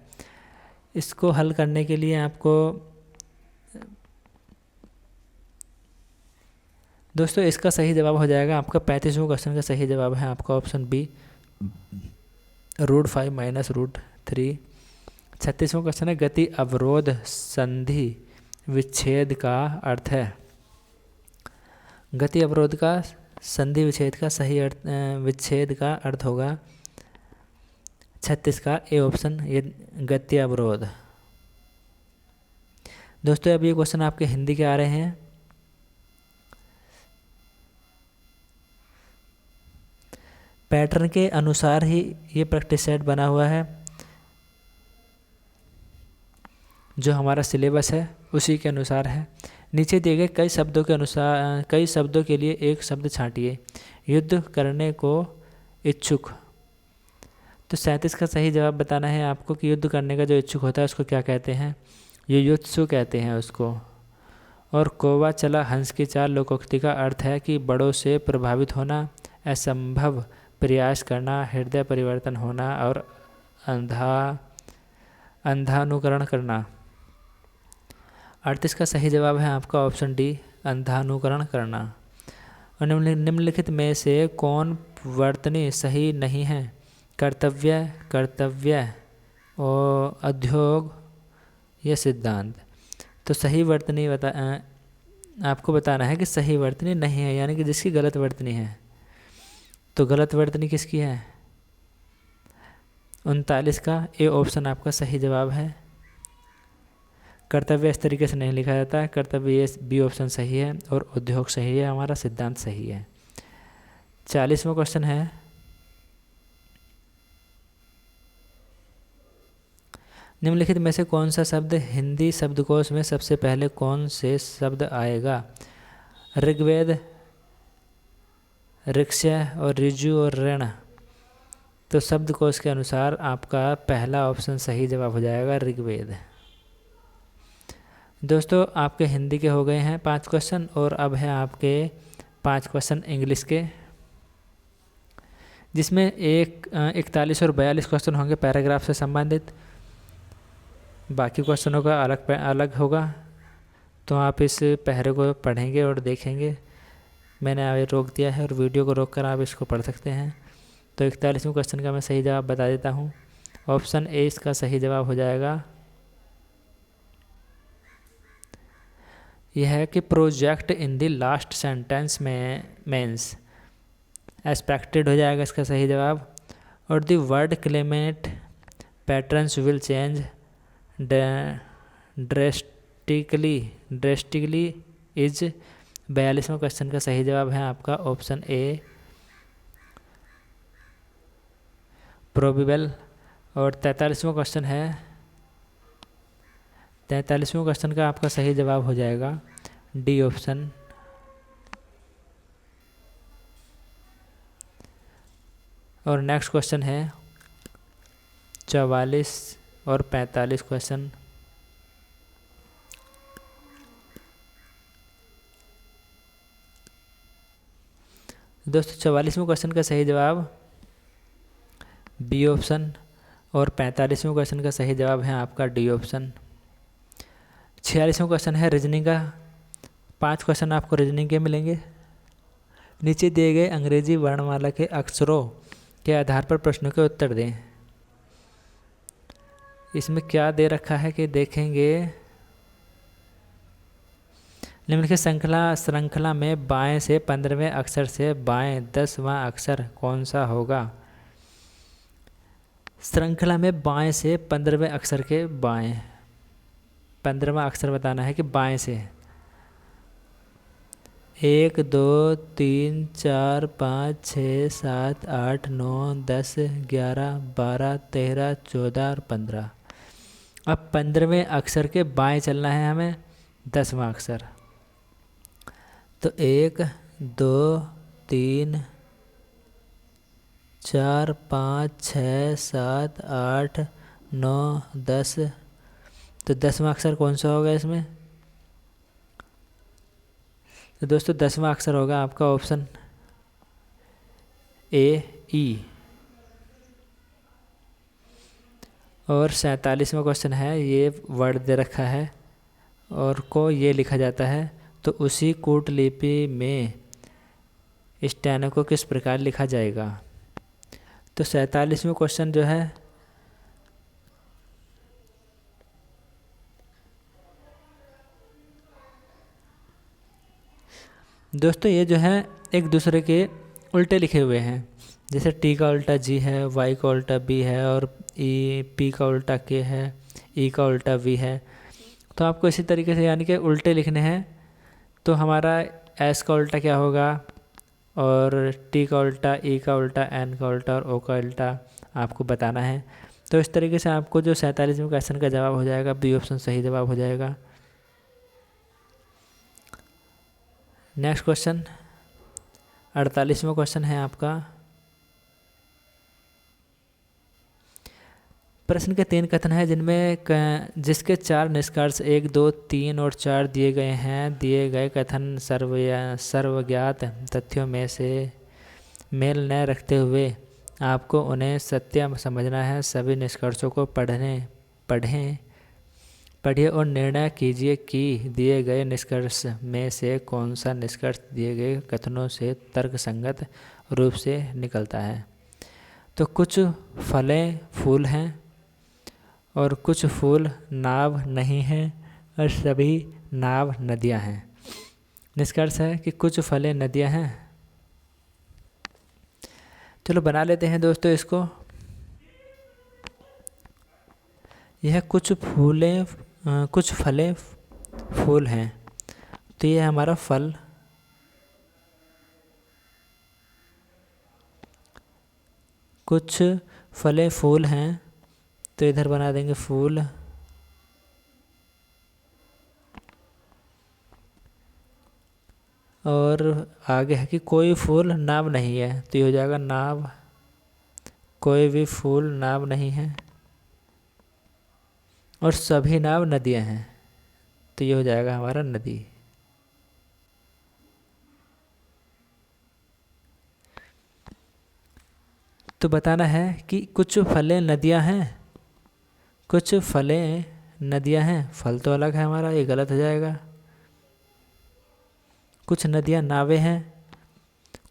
इसको हल करने के लिए आपको दोस्तों इसका सही जवाब हो जाएगा आपका 35वें क्वेश्चन का सही जवाब है आपका ऑप्शन बी, √5 - √3। 36वां क्वेश्चन है, गति अवरोध संधि विच्छेद का अर्थ है। गति अवरोध का संधि विच्छेद का सही अर्थ विच्छेद का अर्थ होगा 36 का ए ऑप्शन, ये गति अवरोध। दोस्तों अब ये क्वेश्चन आपके हिंदी के आ रहे हैं। पैटर्न के अनुसार ही ये प्रैक्टिस सेट बना हुआ है, जो हमारा सिलेबस है उसी के अनुसार है। नीचे दिए गए कई शब्दों के लिए एक शब्द छांटिए। युद्ध करने को इच्छुक, तो 37 का सही जवाब बताना है आपको कि युद्ध करने का जो इच्छुक होता है उसको क्या कहते हैं। युयुत्सु कहते हैं उसको। और कौवा चला हंस की चाल लोकोक्ति का अर्थ है कि बड़ों से प्रभावित होना, असंभव प्रयास करना, हृदय परिवर्तन होना और अंधानुकरण करना। अर्थ इसका सही जवाब है आपका ऑप्शन डी, अंधानुकरण करना। और निम्नलिखित में से कौन वर्तनी सही नहीं है? कर्तव्य, कर्तव्य और उद्योग या सिद्धांत। तो सही वर्तनी आपको बताना है कि सही वर्तनी नहीं है, यानी कि जिसकी गलत वर्तनी है। तो गलत वर्तनी किसकी है? 39 का ए ऑप्शन आपका सही जवाब है। कर्तव्य इस तरीके से नहीं लिखा जाता है। कर्तव्य ये बी ऑप्शन सही है और उद्योग सही है, हमारा सिद्धांत सही है। 40वां क्वेश्चन है, निम्नलिखित में से कौन सा शब्द हिंदी शब्दकोश में सबसे पहले कौन से शब्द आएगा? ऋग्वेद, ऋक्षय और ऋजु और ऋण। तो शब्दकोश के अनुसार आपका पहला ऑप्शन सही जवाब हो जाएगा ऋग्वेद। दोस्तों आपके हिंदी के हो गए हैं 5 क्वेश्चन और अब है आपके 5 क्वेश्चन इंग्लिश के, जिसमें 41 और 42 क्वेश्चन होंगे पैराग्राफ से संबंधित। बाकी क्वेश्चनों का अलग होगा। तो आप इस पहरे को पढ़ेंगे और देखेंगे। मैंने आगे रोक दिया है और वीडियो को रोक कर आप इसको पढ़ सकते हैं। तो 41वें क्वेश्चन का मैं सही जवाब बता देता हूँ। ऑप्शन ए इसका सही जवाब हो जाएगा। यह है कि project in the last sentence में मीन्स एक्सपेक्टेड हो जाएगा इसका सही जवाब। और the word climate patterns will change drastically is 42वां क्वेश्चन का सही जवाब है आपका ऑप्शन ए, प्रोबेबल। और 43वां क्वेश्चन है, 43वें क्वेश्चन का आपका सही जवाब हो जाएगा डी ऑप्शन। और नेक्स्ट क्वेश्चन है 44 और 45 क्वेश्चन। दोस्तों 44वें क्वेश्चन का सही जवाब बी ऑप्शन और 45वें क्वेश्चन का सही जवाब है आपका डी ऑप्शन। 46वां क्वेश्चन है रीजनिंग का। 5 क्वेश्चन आपको रीजनिंग के मिलेंगे। नीचे दिए गए अंग्रेजी वर्णमाला के अक्षरों के आधार पर प्रश्नों के उत्तर दें। इसमें क्या दे रखा है कि देखेंगे, निम्नलिखित श्रृंखला में बाएं से 15वें अक्षर से बाएं 10वां अक्षर कौन सा होगा? श्रृंखला में बाएं से 15वें अक्षर के बाएं 15वां अक्षर बताना है कि बाएं से। 1 2 3 4 5 6 7 8 9 10 11 12 13 14 और 15। अब 15वें अक्षर के बाएं चलना है हमें 10वां अक्षर। तो 1 2 3 4 5 6 7 8 9 10। तो 10वां अक्षर कौन सा होगा इसमें? तो दोस्तों 10वां अक्षर होगा आपका ऑप्शन ए ई। और 47वां क्वेश्चन है, ये वर्ड दे रखा है और को ये लिखा जाता है, तो उसी कूटलिपि में स्टेनो को किस प्रकार लिखा जाएगा? तो 47वां क्वेश्चन जो है दोस्तों ये जो है एक दूसरे के उल्टे लिखे हुए हैं। जैसे टी का उल्टा जी है, वाई का उल्टा बी है और ई पी का उल्टा के है, ई का उल्टा वी है। तो आपको इसी तरीके से यानी कि उल्टे लिखने हैं। तो हमारा एस का उल्टा क्या होगा और टी का उल्टा, ई का उल्टा, एन का उल्टा और ओ का उल्टा आपको बताना है। तो इस तरीके से आपको जो 47वें क्वेश्चन का जवाब हो जाएगा बी ऑप्शन सही जवाब हो जाएगा। नेक्स्ट क्वेश्चन 48वां क्वेश्चन है आपका, प्रश्न के 3 कथन हैं जिसके 4 निष्कर्ष 1, 2, 3 और 4 दिए गए हैं। दिए गए कथन सर्वज्ञात तथ्यों में से मेल न रखते हुए आपको उन्हें सत्य समझना है। सभी निष्कर्षों को पढ़िए और निर्णय कीजिए कि दिए गए निष्कर्ष में से कौन सा निष्कर्ष दिए गए कथनों से तर्कसंगत रूप से निकलता है। तो कुछ फलें फूल हैं और कुछ फूल नाव नहीं हैं और सभी नाव नदियां हैं। निष्कर्ष है कि कुछ फलें नदियां हैं। चलो बना लेते हैं दोस्तों इसको। यह कुछ फलें फूल हैं, तो यह हमारा फल। कुछ फलें फूल हैं, तो इधर बना देंगे फूल। और आगे है कि कोई फूल नाव नहीं है, तो ये हो जाएगा नाव। कोई भी फूल नाव नहीं है और सभी नाव नदियां हैं, तो ये हो जाएगा हमारा नदी। तो बताना है कि कुछ फलें नदियां हैं, कुछ फलें नदियां हैं। फल तो अलग है हमारा, ये गलत हो जाएगा। कुछ नदियां नावें हैं,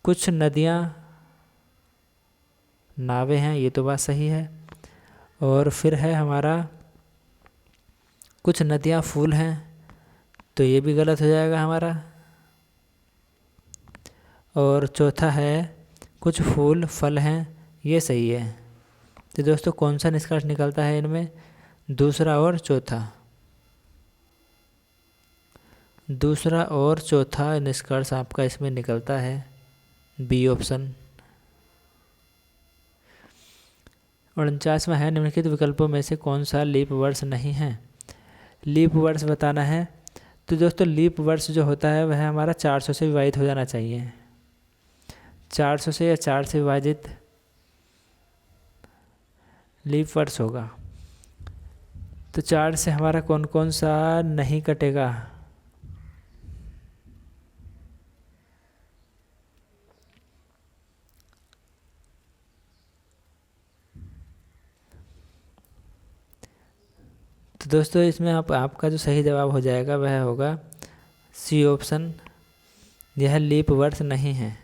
कुछ नदियां नावें हैं, ये तो बात सही है। और फिर है हमारा कुछ नदियां फूल हैं, तो ये भी गलत हो जाएगा हमारा। और चौथा है कुछ फूल फल हैं, ये सही है। तो दोस्तों कौन सा निष्कर्ष निकलता है इनमें? दूसरा और चौथा। दूसरा और चौथा निष्कर्ष आपका इसमें निकलता है बी ऑप्शन। 49वां है निम्नलिखित विकल्पों में से कौन सा लीप वर्ष नहीं है। लीप वर्ष बताना है। तो दोस्तों लीप वर्ष जो होता है वह हमारा 400 से विभाजित हो जाना चाहिए। 400 से या 4 से विभाजित लीप वर्ष होगा। तो 4 से हमारा कौन कौन सा नहीं कटेगा? तो दोस्तों इसमें आपका जो सही जवाब हो जाएगा वह होगा सी ऑप्शन। यह लीप वर्ष नहीं है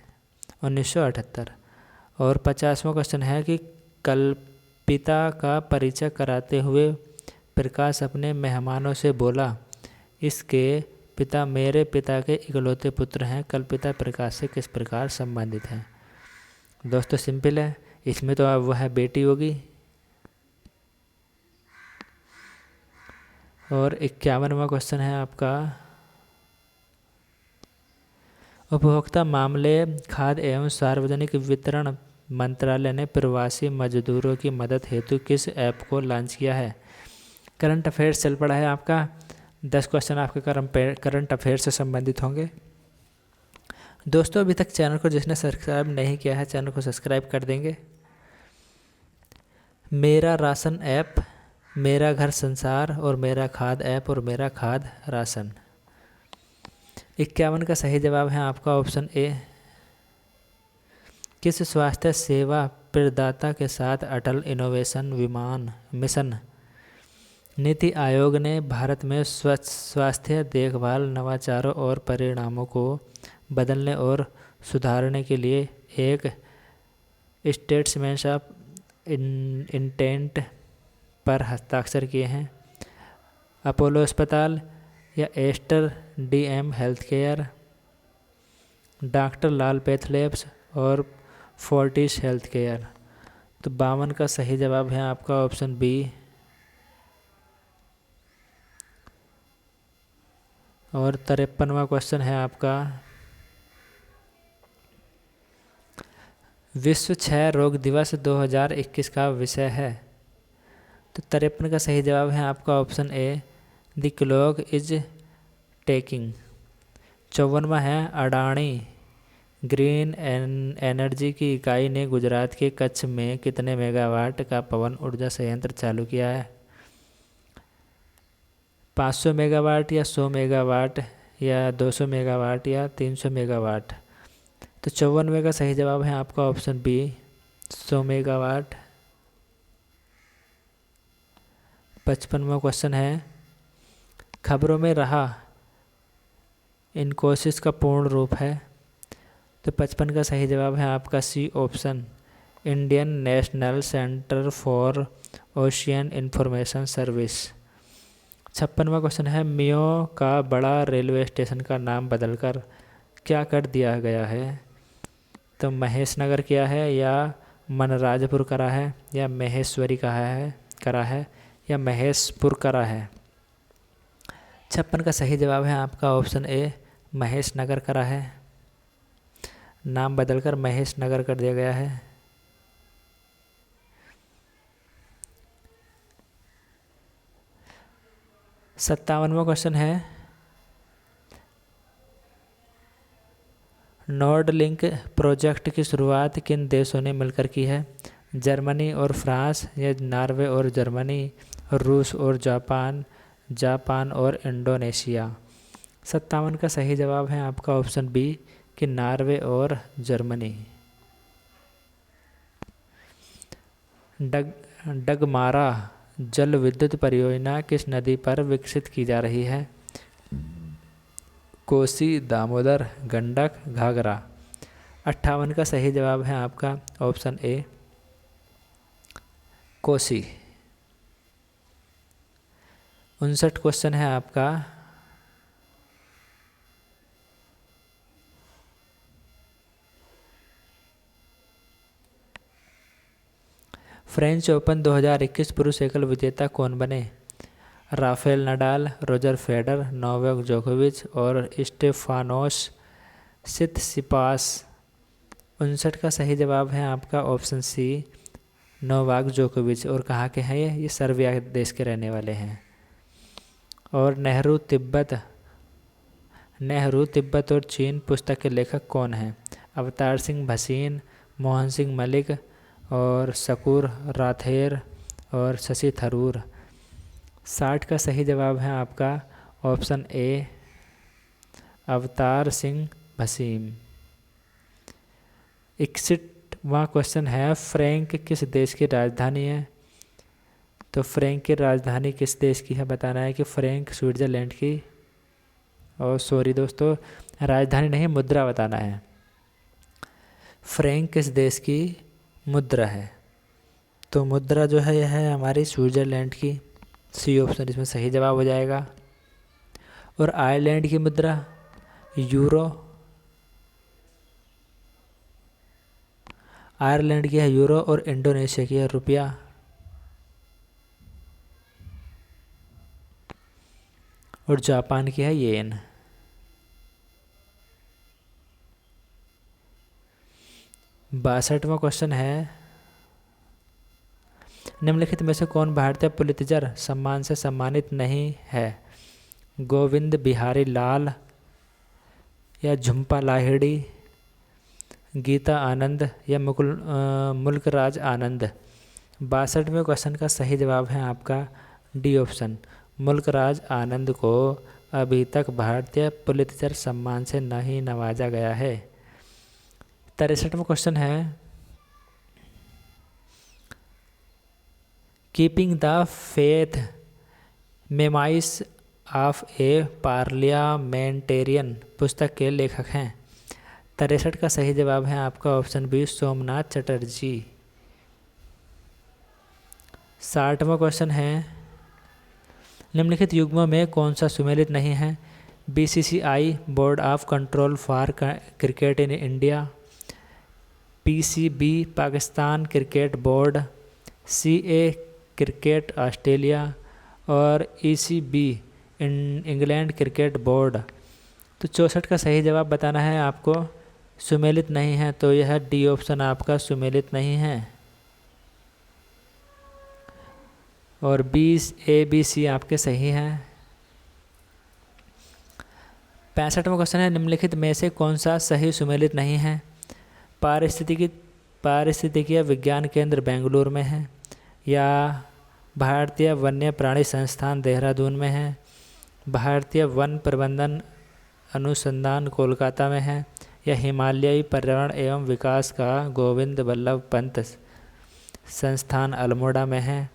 1978। और 50वां क्वेश्चन है कि कल्पिता का परिचय कराते हुए प्रकाश अपने मेहमानों से बोला, इसके पिता मेरे पिता के इकलौते पुत्र हैं। कल्पिता प्रकाश से किस प्रकार संबंधित हैं? दोस्तों सिंपल है, इसमें तो अब वह बेटी होगी। और 51वां क्वेश्चन है आपका, उपभोक्ता मामले खाद्य एवं सार्वजनिक वितरण मंत्रालय ने प्रवासी मजदूरों की मदद हेतु किस ऐप को लॉन्च किया है? करंट अफेयर्स चल पड़ा है आपका। 10 क्वेश्चन आपके करंट अफेयर्स से संबंधित होंगे। दोस्तों अभी तक चैनल को जिसने सब्सक्राइब नहीं किया है चैनल को सब्सक्राइब कर देंगे। मेरा राशन ऐप, मेरा घर संसार और मेरा खाद ऐप और मेरा खाद राशन। 51 का सही जवाब है आपका ऑप्शन ए। किस स्वास्थ्य सेवा प्रदाता के साथ अटल इनोवेशन मिशन नीति आयोग ने भारत में स्वास्थ्य देखभाल नवाचारों और परिणामों को बदलने और सुधारने के लिए एक स्टेटमेंट ऑफ इंटेंट पर हस्ताक्षर किए हैं? अपोलो अस्पताल या Aster DM health care, doctor Lal PathLabs और फोर्टिस हेल्थ केयर। तो 52 का सही जवाब है आपका ऑप्शन बी। और 53वां क्वेश्चन है आपका, विश्व क्षय रोग दिवस 2021 का विषय है। तो 53 का सही जवाब है आपका option A, the clock is ticking. 54वां है, अडानी ग्रीन एनर्जी की इकाई ने गुजरात के कच्छ में कितने मेगावाट का पवन ऊर्जा संयंत्र चालू किया है? 500 मेगावाट या 100 मेगावाट या 200 मेगावाट या 300 मेगावाट? तो 54वें का सही जवाब है आपका ऑप्शन बी, 100 मेगावाट। 55वां क्वेश्चन है, खबरों में रहा इनकोसिस का पूर्ण रूप है? तो 55 का सही जवाब है आपका C option, Indian national centre for ocean information service. 56वां क्वेश्चन है, मियो का बड़ा रेलवे स्टेशन का नाम बदलकर क्या कर दिया गया है? तो महेश नगर किया है या मनराजपुर करा है या महेश्वरी करा है या महेशपुर करा है? 56 का सही जवाब है आपका ऑप्शन ए, महेश नगर करा है। नाम बदलकर महेश नगर कर दिया गया है। 57वां क्वेश्चन है, नॉर्ड लिंक प्रोजेक्ट की शुरुआत किन देशों ने मिलकर की है? जर्मनी और फ्रांस या नॉर्वे और जर्मनी, रूस और जापान, जापान और इंडोनेशिया? 57 का सही जवाब है आपका ऑप्शन बी कि नॉर्वे और जर्मनी। डगमारा जल विद्युत परियोजना किस नदी पर विकसित की जा रही है? कोसी, दामोदर, गंडक, घाघरा? 58 का सही जवाब है आपका ऑप्शन ए, कोसी। 59 क्वेश्चन है आपका, फ्रेंच ओपन 2021 पुरुष एकल विजेता कौन बने? Rafael Nadal, Roger fader, Novak जोकोविच और स्टेफानोस सितसिपास? 59 का सही जवाब है आपका ऑप्शन सी, नोवाक जोकोविच। और कहाँ के हैं ये सर्बिया देश के रहने वाले हैं। और नेहरू तिब्बत और चीन पुस्तक के लेखक कौन हैं? अवतार सिंह भसीन, मोहन सिंह मलिक और शकूर राथेर और शशि थरूर? 60 का सही जवाब है आपका ऑप्शन ए, अवतार सिंह भसीन। 61वां क्वेश्चन है, फ्रैंक किस देश की राजधानी है? तो फ्रैंक की राजधानी किस देश की है बताना है कि फ्रैंक स्विट्ज़रलैंड की, और सॉरी दोस्तों, राजधानी नहीं मुद्रा बताना है। फ्रैंक किस देश की मुद्रा है? तो मुद्रा जो है यह है हमारी स्विट्ज़रलैंड की, सी ऑप्शन इसमें सही जवाब हो जाएगा। और आयरलैंड की मुद्रा यूरो, आयरलैंड की है यूरो और इंडोनेशिया की है रुपया। और जापान की है येन। बासठवां क्वेश्चन है, निम्नलिखित में से कौन भारतीय पुलित्जर सम्मान से सम्मानित नहीं है? गोविंद बिहारी लाल या झुम्पा लाहिड़ी, गीता आनंद या मुल्कराज आनंद? 62वें क्वेश्चन का सही जवाब है आपका डी ऑप्शन, मुल्कराज आनंद को अभी तक भारतीय पुलित्जर सम्मान से नहीं नवाजा गया है। 63वां क्वेश्चन है, keeping the faith memoirs of a parliamentarian पुस्तक के लेखक हैं? 63 का सही जवाब है आपका ऑप्शन बी, सोमनाथ चटर्जी। 60वां क्वेश्चन है, निम्नलिखित युग्मों में कौन सा सुमेलित नहीं है? BCCI board of control for cricket in India, PCB Pakistan cricket board, CA cricket Australia और ECB इंग्लैंड क्रिकेट बोर्ड? तो 64 का सही जवाब बताना है आपको, सुमेलित नहीं है, तो यह डी ऑप्शन आपका सुमेलित नहीं है। और A, B, C आपके सही हैं। 65वां क्वेश्चन है, निम्नलिखित में से कौन सा सही सुमेलित नहीं है? पारिस्थितिकीय विज्ञान केंद्र बेंगलुरु में है, या भारतीय वन्य प्राणी संस्थान देहरादून में है, भारतीय वन प्रबंधन अनुसंधान कोलकाता में है, या हिमालयी पर्यावरण एवं विकास का गोविंद बल्लभ पंत संस्थान अल्मोड़ा में है।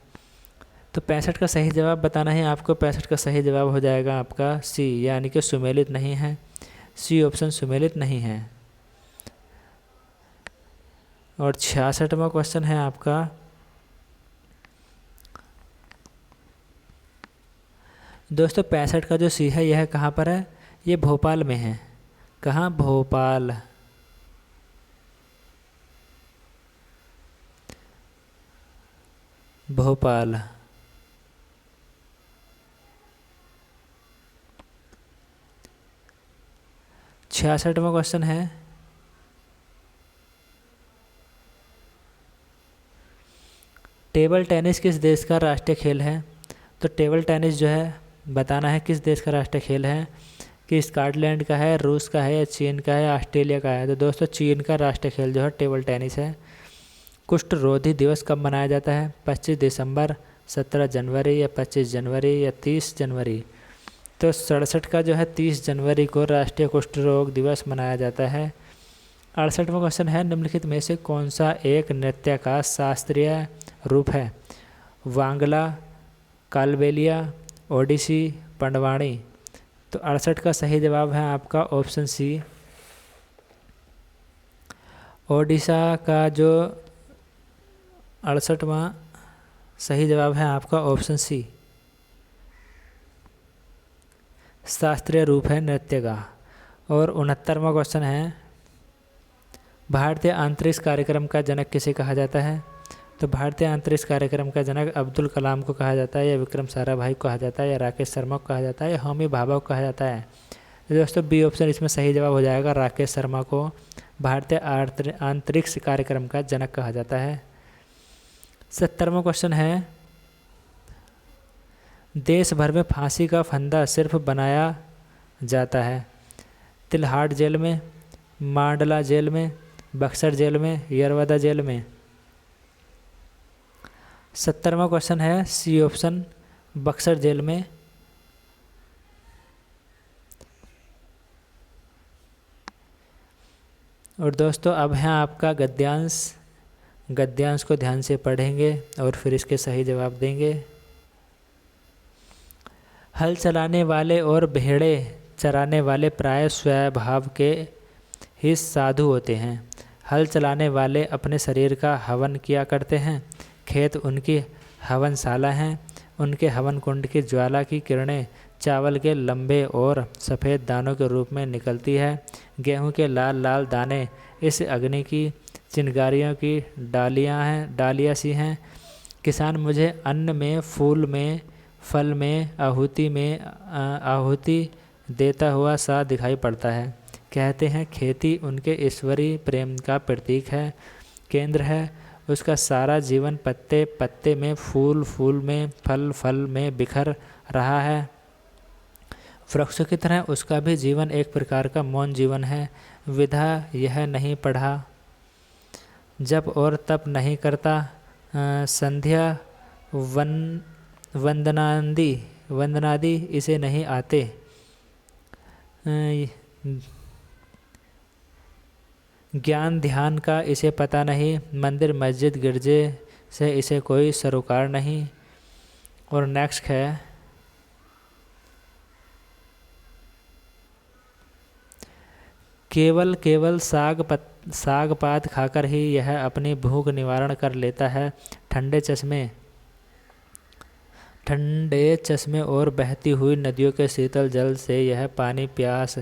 तो 65 का सही जवाब बताना है आपको। 65 का सही जवाब हो जाएगा आपका सी, यानी कि सुमेलित नहीं है। सी ऑप्शन सुमेलित नहीं है। और 66वां क्वेश्चन है आपका, दोस्तों 65 का जो सी है यह कहाँ पर है? ये भोपाल में है। कहाँ? भोपाल। भोपाल। 66वां क्वेश्चन है, टेबल टेनिस किस देश का राष्ट्रीय खेल है? तो टेबल टेनिस जो है बताना है किस देश का राष्ट्रीय खेल है, कि स्कॉटलैंड का है, रूस का है, या चीन का है, ऑस्ट्रेलिया का है। तो दोस्तों चीन का राष्ट्रीय खेल जो है टेबल टेनिस है। कुष्ठ रोधी दिवस कब मनाया जाता है? 25 दिसंबर, 17 जनवरी, या 25 जनवरी, या 30 जनवरी। तो 67 का जो है 30 जनवरी को राष्ट्रीय कुष्ठ रोग दिवस मनाया जाता है। 68वां क्वेश्चन है, निम्नलिखित में से कौन सा एक नृत्य का शास्त्रीय रूप है? वांगला, कालबेलिया, ओडिसी, पंडवाणी। तो 68 का सही जवाब है आपका ऑप्शन सी। ओडिशा का जो 68वां सही जवाब है आपका ऑप्शन सी, शास्त्रीय रूप है नृत्य का। और 69वां क्वेश्चन है, भारतीय अंतरिक्ष कार्यक्रम का जनक किसे कहा जाता है? तो भारतीय अंतरिक्ष कार्यक्रम का जनक अब्दुल कलाम को कहा जाता है, या विक्रम साराभाई को कहा जाता है, या राकेश शर्मा को कहा जाता है, या होमी भाभा को कहा जाता है। तो दोस्तों बी ऑप्शन इसमें सही जवाब हो जाएगा, राकेश शर्मा को भारतीय अंतरिक्ष कार्यक्रम का जनक कहा जाता है। 70वां क्वेश्चन है, देश भर में फांसी का फंदा सिर्फ बनाया जाता है? तिलहाट जेल में, मांडला जेल में, बक्सर जेल में, यरवदा जेल में। 70वां क्वेश्चन है सी ऑप्शन, बक्सर जेल में। और दोस्तों अब है आपका गद्यांश। गद्यांश को ध्यान से पढ़ेंगे और फिर इसके सही जवाब देंगे। हल चलाने वाले और भेड़े चराने वाले प्राय स्वभाव के ही साधु होते हैं। हल चलाने वाले अपने शरीर का हवन किया करते हैं। खेत उनकी हवनशाला हैं। उनके हवन कुंड की ज्वाला की किरणें चावल के लंबे और सफ़ेद दानों के रूप में निकलती है। गेहूं के लाल लाल दाने इस अग्नि की चिंगारियों की डालियाँ सी हैं। किसान मुझे अन्न में, फूल में, फल में, आहुति देता हुआ सा दिखाई पड़ता है। कहते हैं खेती उनके ईश्वरीय प्रेम का प्रतीक है, केंद्र है। उसका सारा जीवन पत्ते पत्ते में, फूल फूल में, फल फल में बिखर रहा है। वृक्षों की तरह उसका भी जीवन एक प्रकार का मौन जीवन है। विधा यह नहीं पढ़ा, जब और तप नहीं करता, संध्या वंदनादि इसे नहीं आते। ज्ञान ध्यान का इसे पता नहीं, मंदिर मस्जिद गिरजे से इसे कोई सरोकार नहीं। और नेक्स्ट है, केवल साग पात खाकर ही यह अपनी भूख निवारण कर लेता है। ठंडे चश्मे और बहती हुई नदियों के शीतल जल से यह पानी प्यास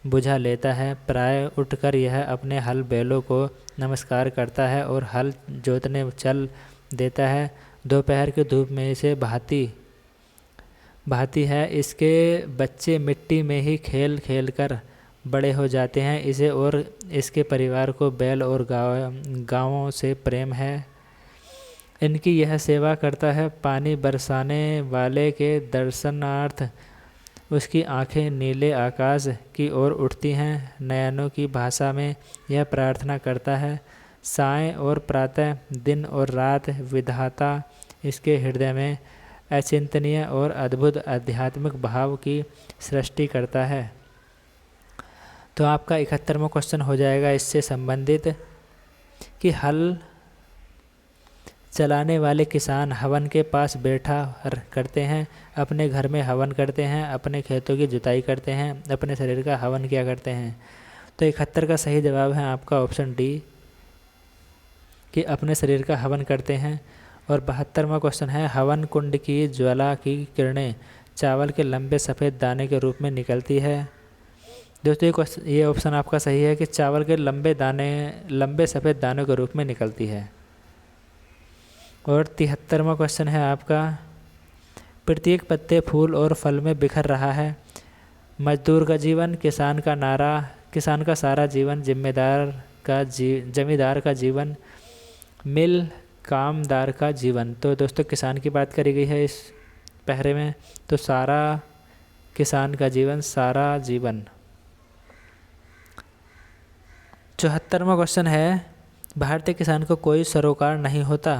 बुझा लेता है। प्राय उठकर यह अपने हल बैलों को नमस्कार करता है और हल जोतने चल देता है। दोपहर की धूप में इसे भाती है। इसके बच्चे मिट्टी में ही खेल खेल कर बड़े हो जाते हैं। इसे और इसके परिवार को बैल और गांवों से प्रेम है। इनकी यह सेवा करता है। पानी बरसाने वाले के दर्शनार्थ उसकी आंखें नीले आकाश की ओर उठती हैं। नयनों की भाषा में यह प्रार्थना करता है। सायं और प्रातः, दिन और रात विधाता इसके हृदय में अचिंतनीय और अद्भुत आध्यात्मिक भाव की सृष्टि करता है। तो आपका 71वां क्वेश्चन हो जाएगा इससे संबंधित कि हल चलाने वाले किसान हवन के पास बैठा करते हैं, अपने घर में हवन करते हैं, अपने खेतों की जुताई करते हैं, अपने शरीर का हवन किया करते हैं। तो 71 का सही जवाब है आपका ऑप्शन डी कि अपने शरीर का हवन करते हैं। और 72वां क्वेश्चन है हवन कुंड की ज्वाला की किरणें चावल के लंबे सफ़ेद दाने के रूप में निकलती है। दोस्तों ये ऑप्शन आपका सही है कि चावल के लंबे सफ़ेद दानों के रूप में निकलती है। और 73वां क्वेश्चन है आपका प्रत्येक पत्ते फूल और फल में बिखर रहा है। मजदूर का जीवन, किसान का सारा जीवन, जमींदार का जीवन, मिल कामदार का जीवन। तो दोस्तों किसान की बात करी गई है इस पहरे में, तो सारा किसान का जीवन, सारा जीवन। 74वां क्वेश्चन है भारतीय किसान को कोई सरोकार नहीं होता।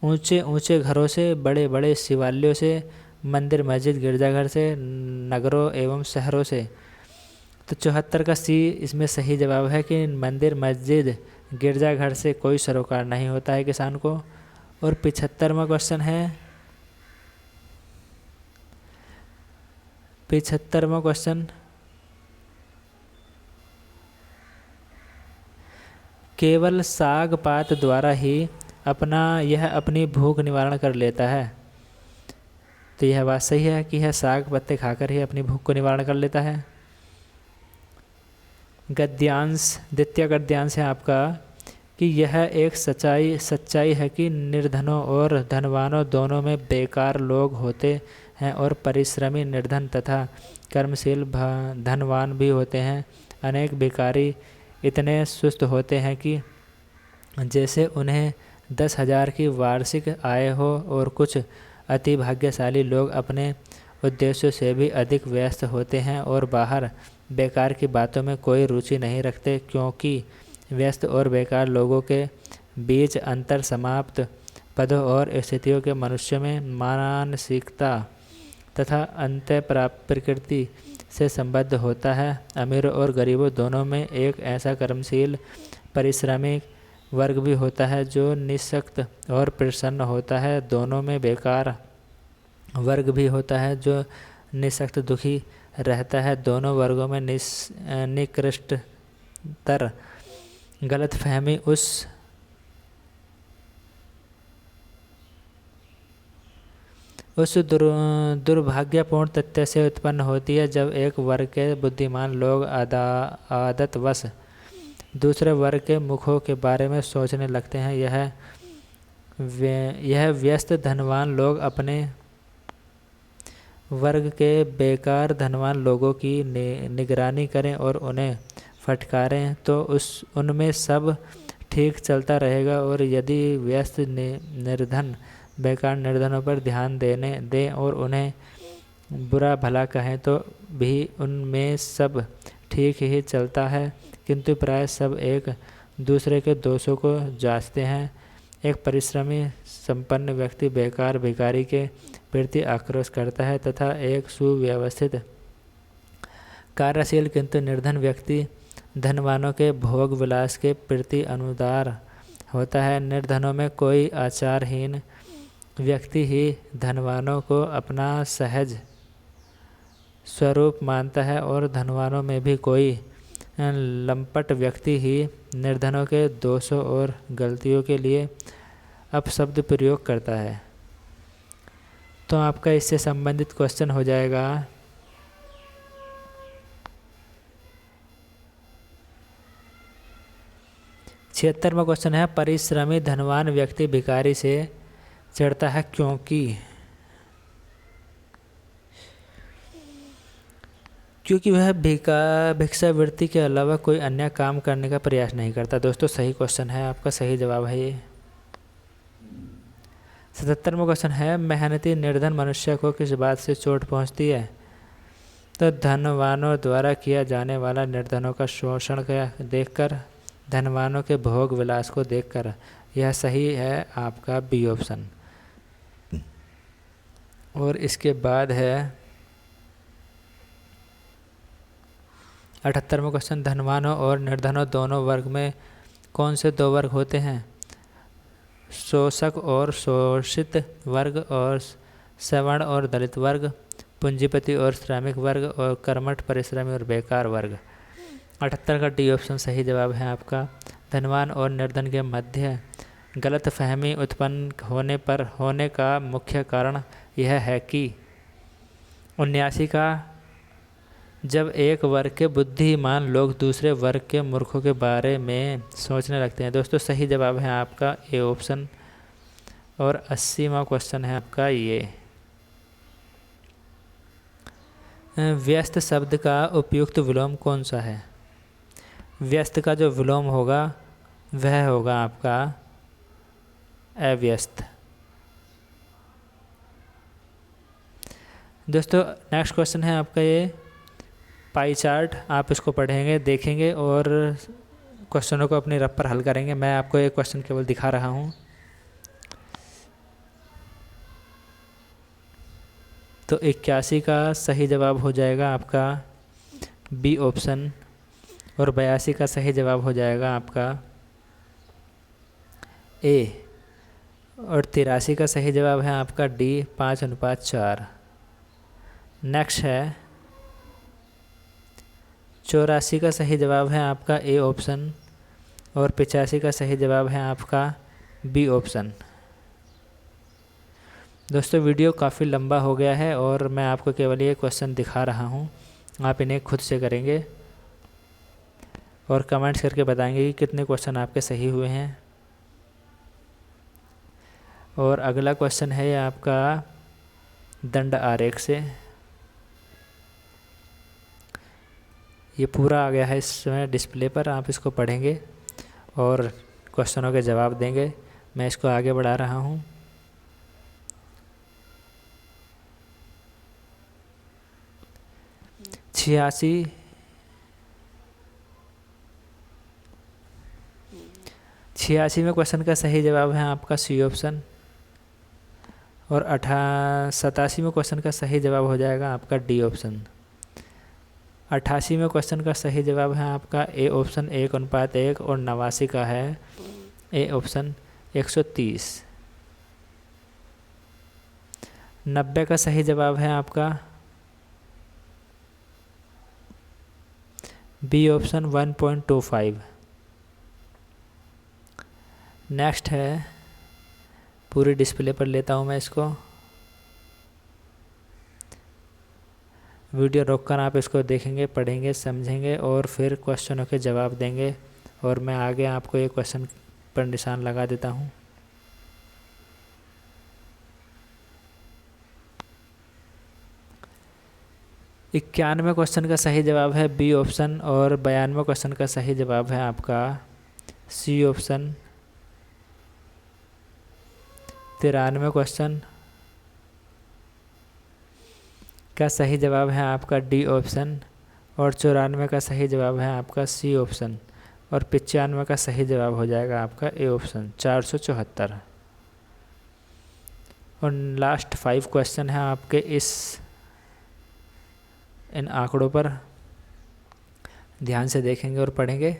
ऊंचे ऊंचे घरों से, बड़े बड़े शिवालयों से, मंदिर मस्जिद गिरजाघर से, नगरों एवं शहरों से। तो 74 का सी इसमें सही जवाब है कि मंदिर मस्जिद गिरजाघर से कोई सरोकार नहीं होता है किसान को। और 75वां क्वेश्चन है 75वां क्वेश्चन केवल साग पात द्वारा ही यह अपनी भूख निवारण कर लेता है। तो यह बात सही है कि यह साग पत्ते खाकर ही अपनी भूख को निवारण कर लेता है। द्वितीय गद्यांश है आपका कि यह एक सच्चाई है कि निर्धनों और धनवानों दोनों में बेकार लोग होते हैं और परिश्रमी निर्धन तथा कर्मशील धनवान भी होते हैं। अनेक भिखारी इतने सुस्त होते हैं कि जैसे उन्हें 10,000 की वार्षिक आय हो, और कुछ अति भाग्यशाली लोग अपने उद्देश्यों से भी अधिक व्यस्त होते हैं और बाहर बेकार की बातों में कोई रुचि नहीं रखते, क्योंकि व्यस्त और बेकार लोगों के बीच अंतर समाप्त पदों और स्थितियों के मनुष्य में मानसिकता तथा अंत प्रकृति से संबद्ध होता है। अमीरों और गरीबों दोनों में एक ऐसा कर्मशील परिश्रमी वर्ग भी होता है जो निःशक्त और प्रसन्न होता है। दोनों में बेकार वर्ग भी होता है जो निःशक्त दुखी रहता है। दोनों वर्गों में निकृष्टतर गलतफहमी उस दुर्भाग्यपूर्ण तथ्य से उत्पन्न होती है जब एक वर्ग के बुद्धिमान लोग आदतवश दूसरे वर्ग के मुखों के बारे में सोचने लगते हैं। यह व्यस्त धनवान लोग अपने वर्ग के बेकार धनवान लोगों की निगरानी करें और उन्हें फटकारें तो उनमें सब ठीक चलता रहेगा। और यदि व्यस्त निर्धन बेकार निर्धनों पर ध्यान दें और उन्हें बुरा भला कहें तो भी उनमें सब ठीक ही चलता है, किंतु प्राय सब एक दूसरे के दोषों को जांचते हैं। एक परिश्रमी संपन्न व्यक्ति बेकार भिखारी के प्रति आक्रोश करता है तथा एक सुव्यवस्थित कार्यशील किंतु निर्धन व्यक्ति धनवानों के भोग विलास के प्रति अनुदार होता है। निर्धनों में कोई आचारहीन व्यक्ति ही धनवानों को अपना सहज स्वरूप मानता है, और धनवानों में भी कोई लंपट व्यक्ति ही निर्धनों के दोषों और गलतियों के लिए अपशब्द प्रयोग करता है। तो आपका इससे संबंधित क्वेश्चन हो जाएगा 76वां क्वेश्चन है परिश्रमी धनवान व्यक्ति भिखारी से चिढ़ता है क्योंकि वह भिक्षावृत्ति के अलावा कोई अन्य काम करने का प्रयास नहीं करता। दोस्तों सही क्वेश्चन है, आपका सही जवाब है ये। 77वां क्वेश्चन है मेहनती निर्धन मनुष्य को किस बात से चोट पहुंचती है। तो धनवानों द्वारा किया जाने वाला निर्धनों का शोषण देखकर, धनवानों के भोग विलास को देखकर, यह सही है आपका बी ऑप्शन। और इसके बाद है 78वां क्वेश्चन, धनवानों और निर्धनों दोनों वर्ग में कौन से दो वर्ग होते हैं? शोषक और शोषित वर्ग, और सवर्ण और दलित वर्ग, पूंजीपति और श्रमिक वर्ग, और कर्मठ परिश्रमी और बेकार वर्ग। 78 का डी ऑप्शन सही जवाब है आपका। धनवान और निर्धन के मध्य गलत फहमी उत्पन्न होने का मुख्य कारण यह है कि 79 का, जब एक वर्ग के बुद्धिमान लोग दूसरे वर्ग के मूर्खों के बारे में सोचने लगते हैं। दोस्तों सही जवाब है आपका ए ऑप्शन। और 80वां क्वेश्चन है आपका ये, व्यस्त शब्द का उपयुक्त विलोम कौन सा है? व्यस्त का जो विलोम होगा वह होगा आपका अव्यस्त। दोस्तों नेक्स्ट क्वेश्चन है आपका ये पाई चार्ट। आप इसको पढ़ेंगे, देखेंगे और क्वेश्चनों को अपनी रफ पर हल करेंगे। मैं आपको एक क्वेश्चन केवल दिखा रहा हूँ। तो 81 का सही जवाब हो जाएगा आपका बी ऑप्शन, और 82 का सही जवाब हो जाएगा आपका ए, और 83 का सही जवाब है आपका डी 5:4। नेक्स्ट है 84 का सही जवाब है आपका ए ऑप्शन, और 85 का सही जवाब है आपका बी ऑप्शन। दोस्तों वीडियो काफ़ी लंबा हो गया है और मैं आपको केवल ये क्वेश्चन दिखा रहा हूँ। आप इन्हें खुद से करेंगे और कमेंट्स करके बताएंगे कि कितने क्वेश्चन आपके सही हुए हैं। और अगला क्वेश्चन है आपका दंड आरेख से। ये पूरा आ गया है इस समय डिस्प्ले पर, आप इसको पढ़ेंगे और क्वेश्चनों के जवाब देंगे। मैं इसको आगे बढ़ा रहा हूँ। छियासीवें क्वेश्चन का सही जवाब है आपका सी ऑप्शन, और 87वें क्वेश्चन का सही जवाब हो जाएगा आपका डी ऑप्शन। 88वें क्वेश्चन का सही जवाब है आपका ए ऑप्शन 1:1, और 89 का है ए ऑप्शन 130। 90 का सही जवाब है आपका बी ऑप्शन 1.25। नेक्स्ट है, पूरी डिस्प्ले पर लेता हूँ मैं इसको। वीडियो रोककर आप इसको देखेंगे, पढ़ेंगे, समझेंगे और फिर क्वेश्चनों के जवाब देंगे। और मैं आगे आपको एक क्वेश्चन पर निशान लगा देता हूँ। इक्यानवे क्वेश्चन का सही जवाब है बी ऑप्शन, और 92 क्वेश्चन का सही जवाब है आपका सी ऑप्शन। 93 क्वेश्चन का सही जवाब है आपका डी ऑप्शन, और 94 का सही जवाब है आपका सी ऑप्शन, और 95 का सही जवाब हो जाएगा आपका ए ऑप्शन 474। और लास्ट 5 क्वेश्चन हैं आपके इन आंकड़ों पर ध्यान से देखेंगे और पढ़ेंगे।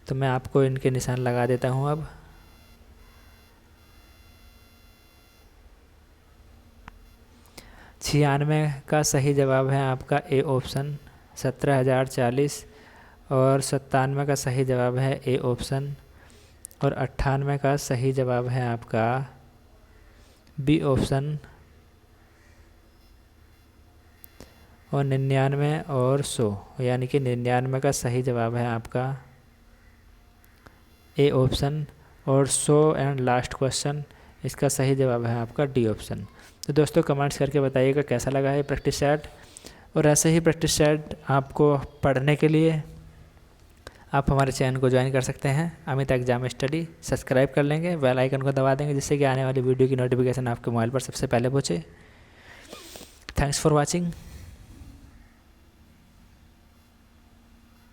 तो मैं आपको इनके निशान लगा देता हूँ अब। छियानवे का सही जवाब है आपका ए ऑप्शन 17,040, और 97 का सही जवाब है ए ऑप्शन, और 98 का सही जवाब है आपका बी ऑप्शन, और 99 और 100 यानी कि 99 का सही जवाब है आपका ए ऑप्शन, और 100 एंड लास्ट क्वेश्चन इसका सही जवाब है आपका डी ऑप्शन। तो दोस्तों कमेंट्स करके बताइएगा कैसा लगा है प्रैक्टिस सेट। और ऐसे ही प्रैक्टिस सेट आपको पढ़ने के लिए आप हमारे चैनल को ज्वाइन कर सकते हैं, अमित एग्जाम स्टडी। सब्सक्राइब कर लेंगे, बेल आइकन को दबा देंगे, जिससे कि आने वाली वीडियो की नोटिफिकेशन आपके मोबाइल पर सबसे पहले पहुँचे। Thanks for watching.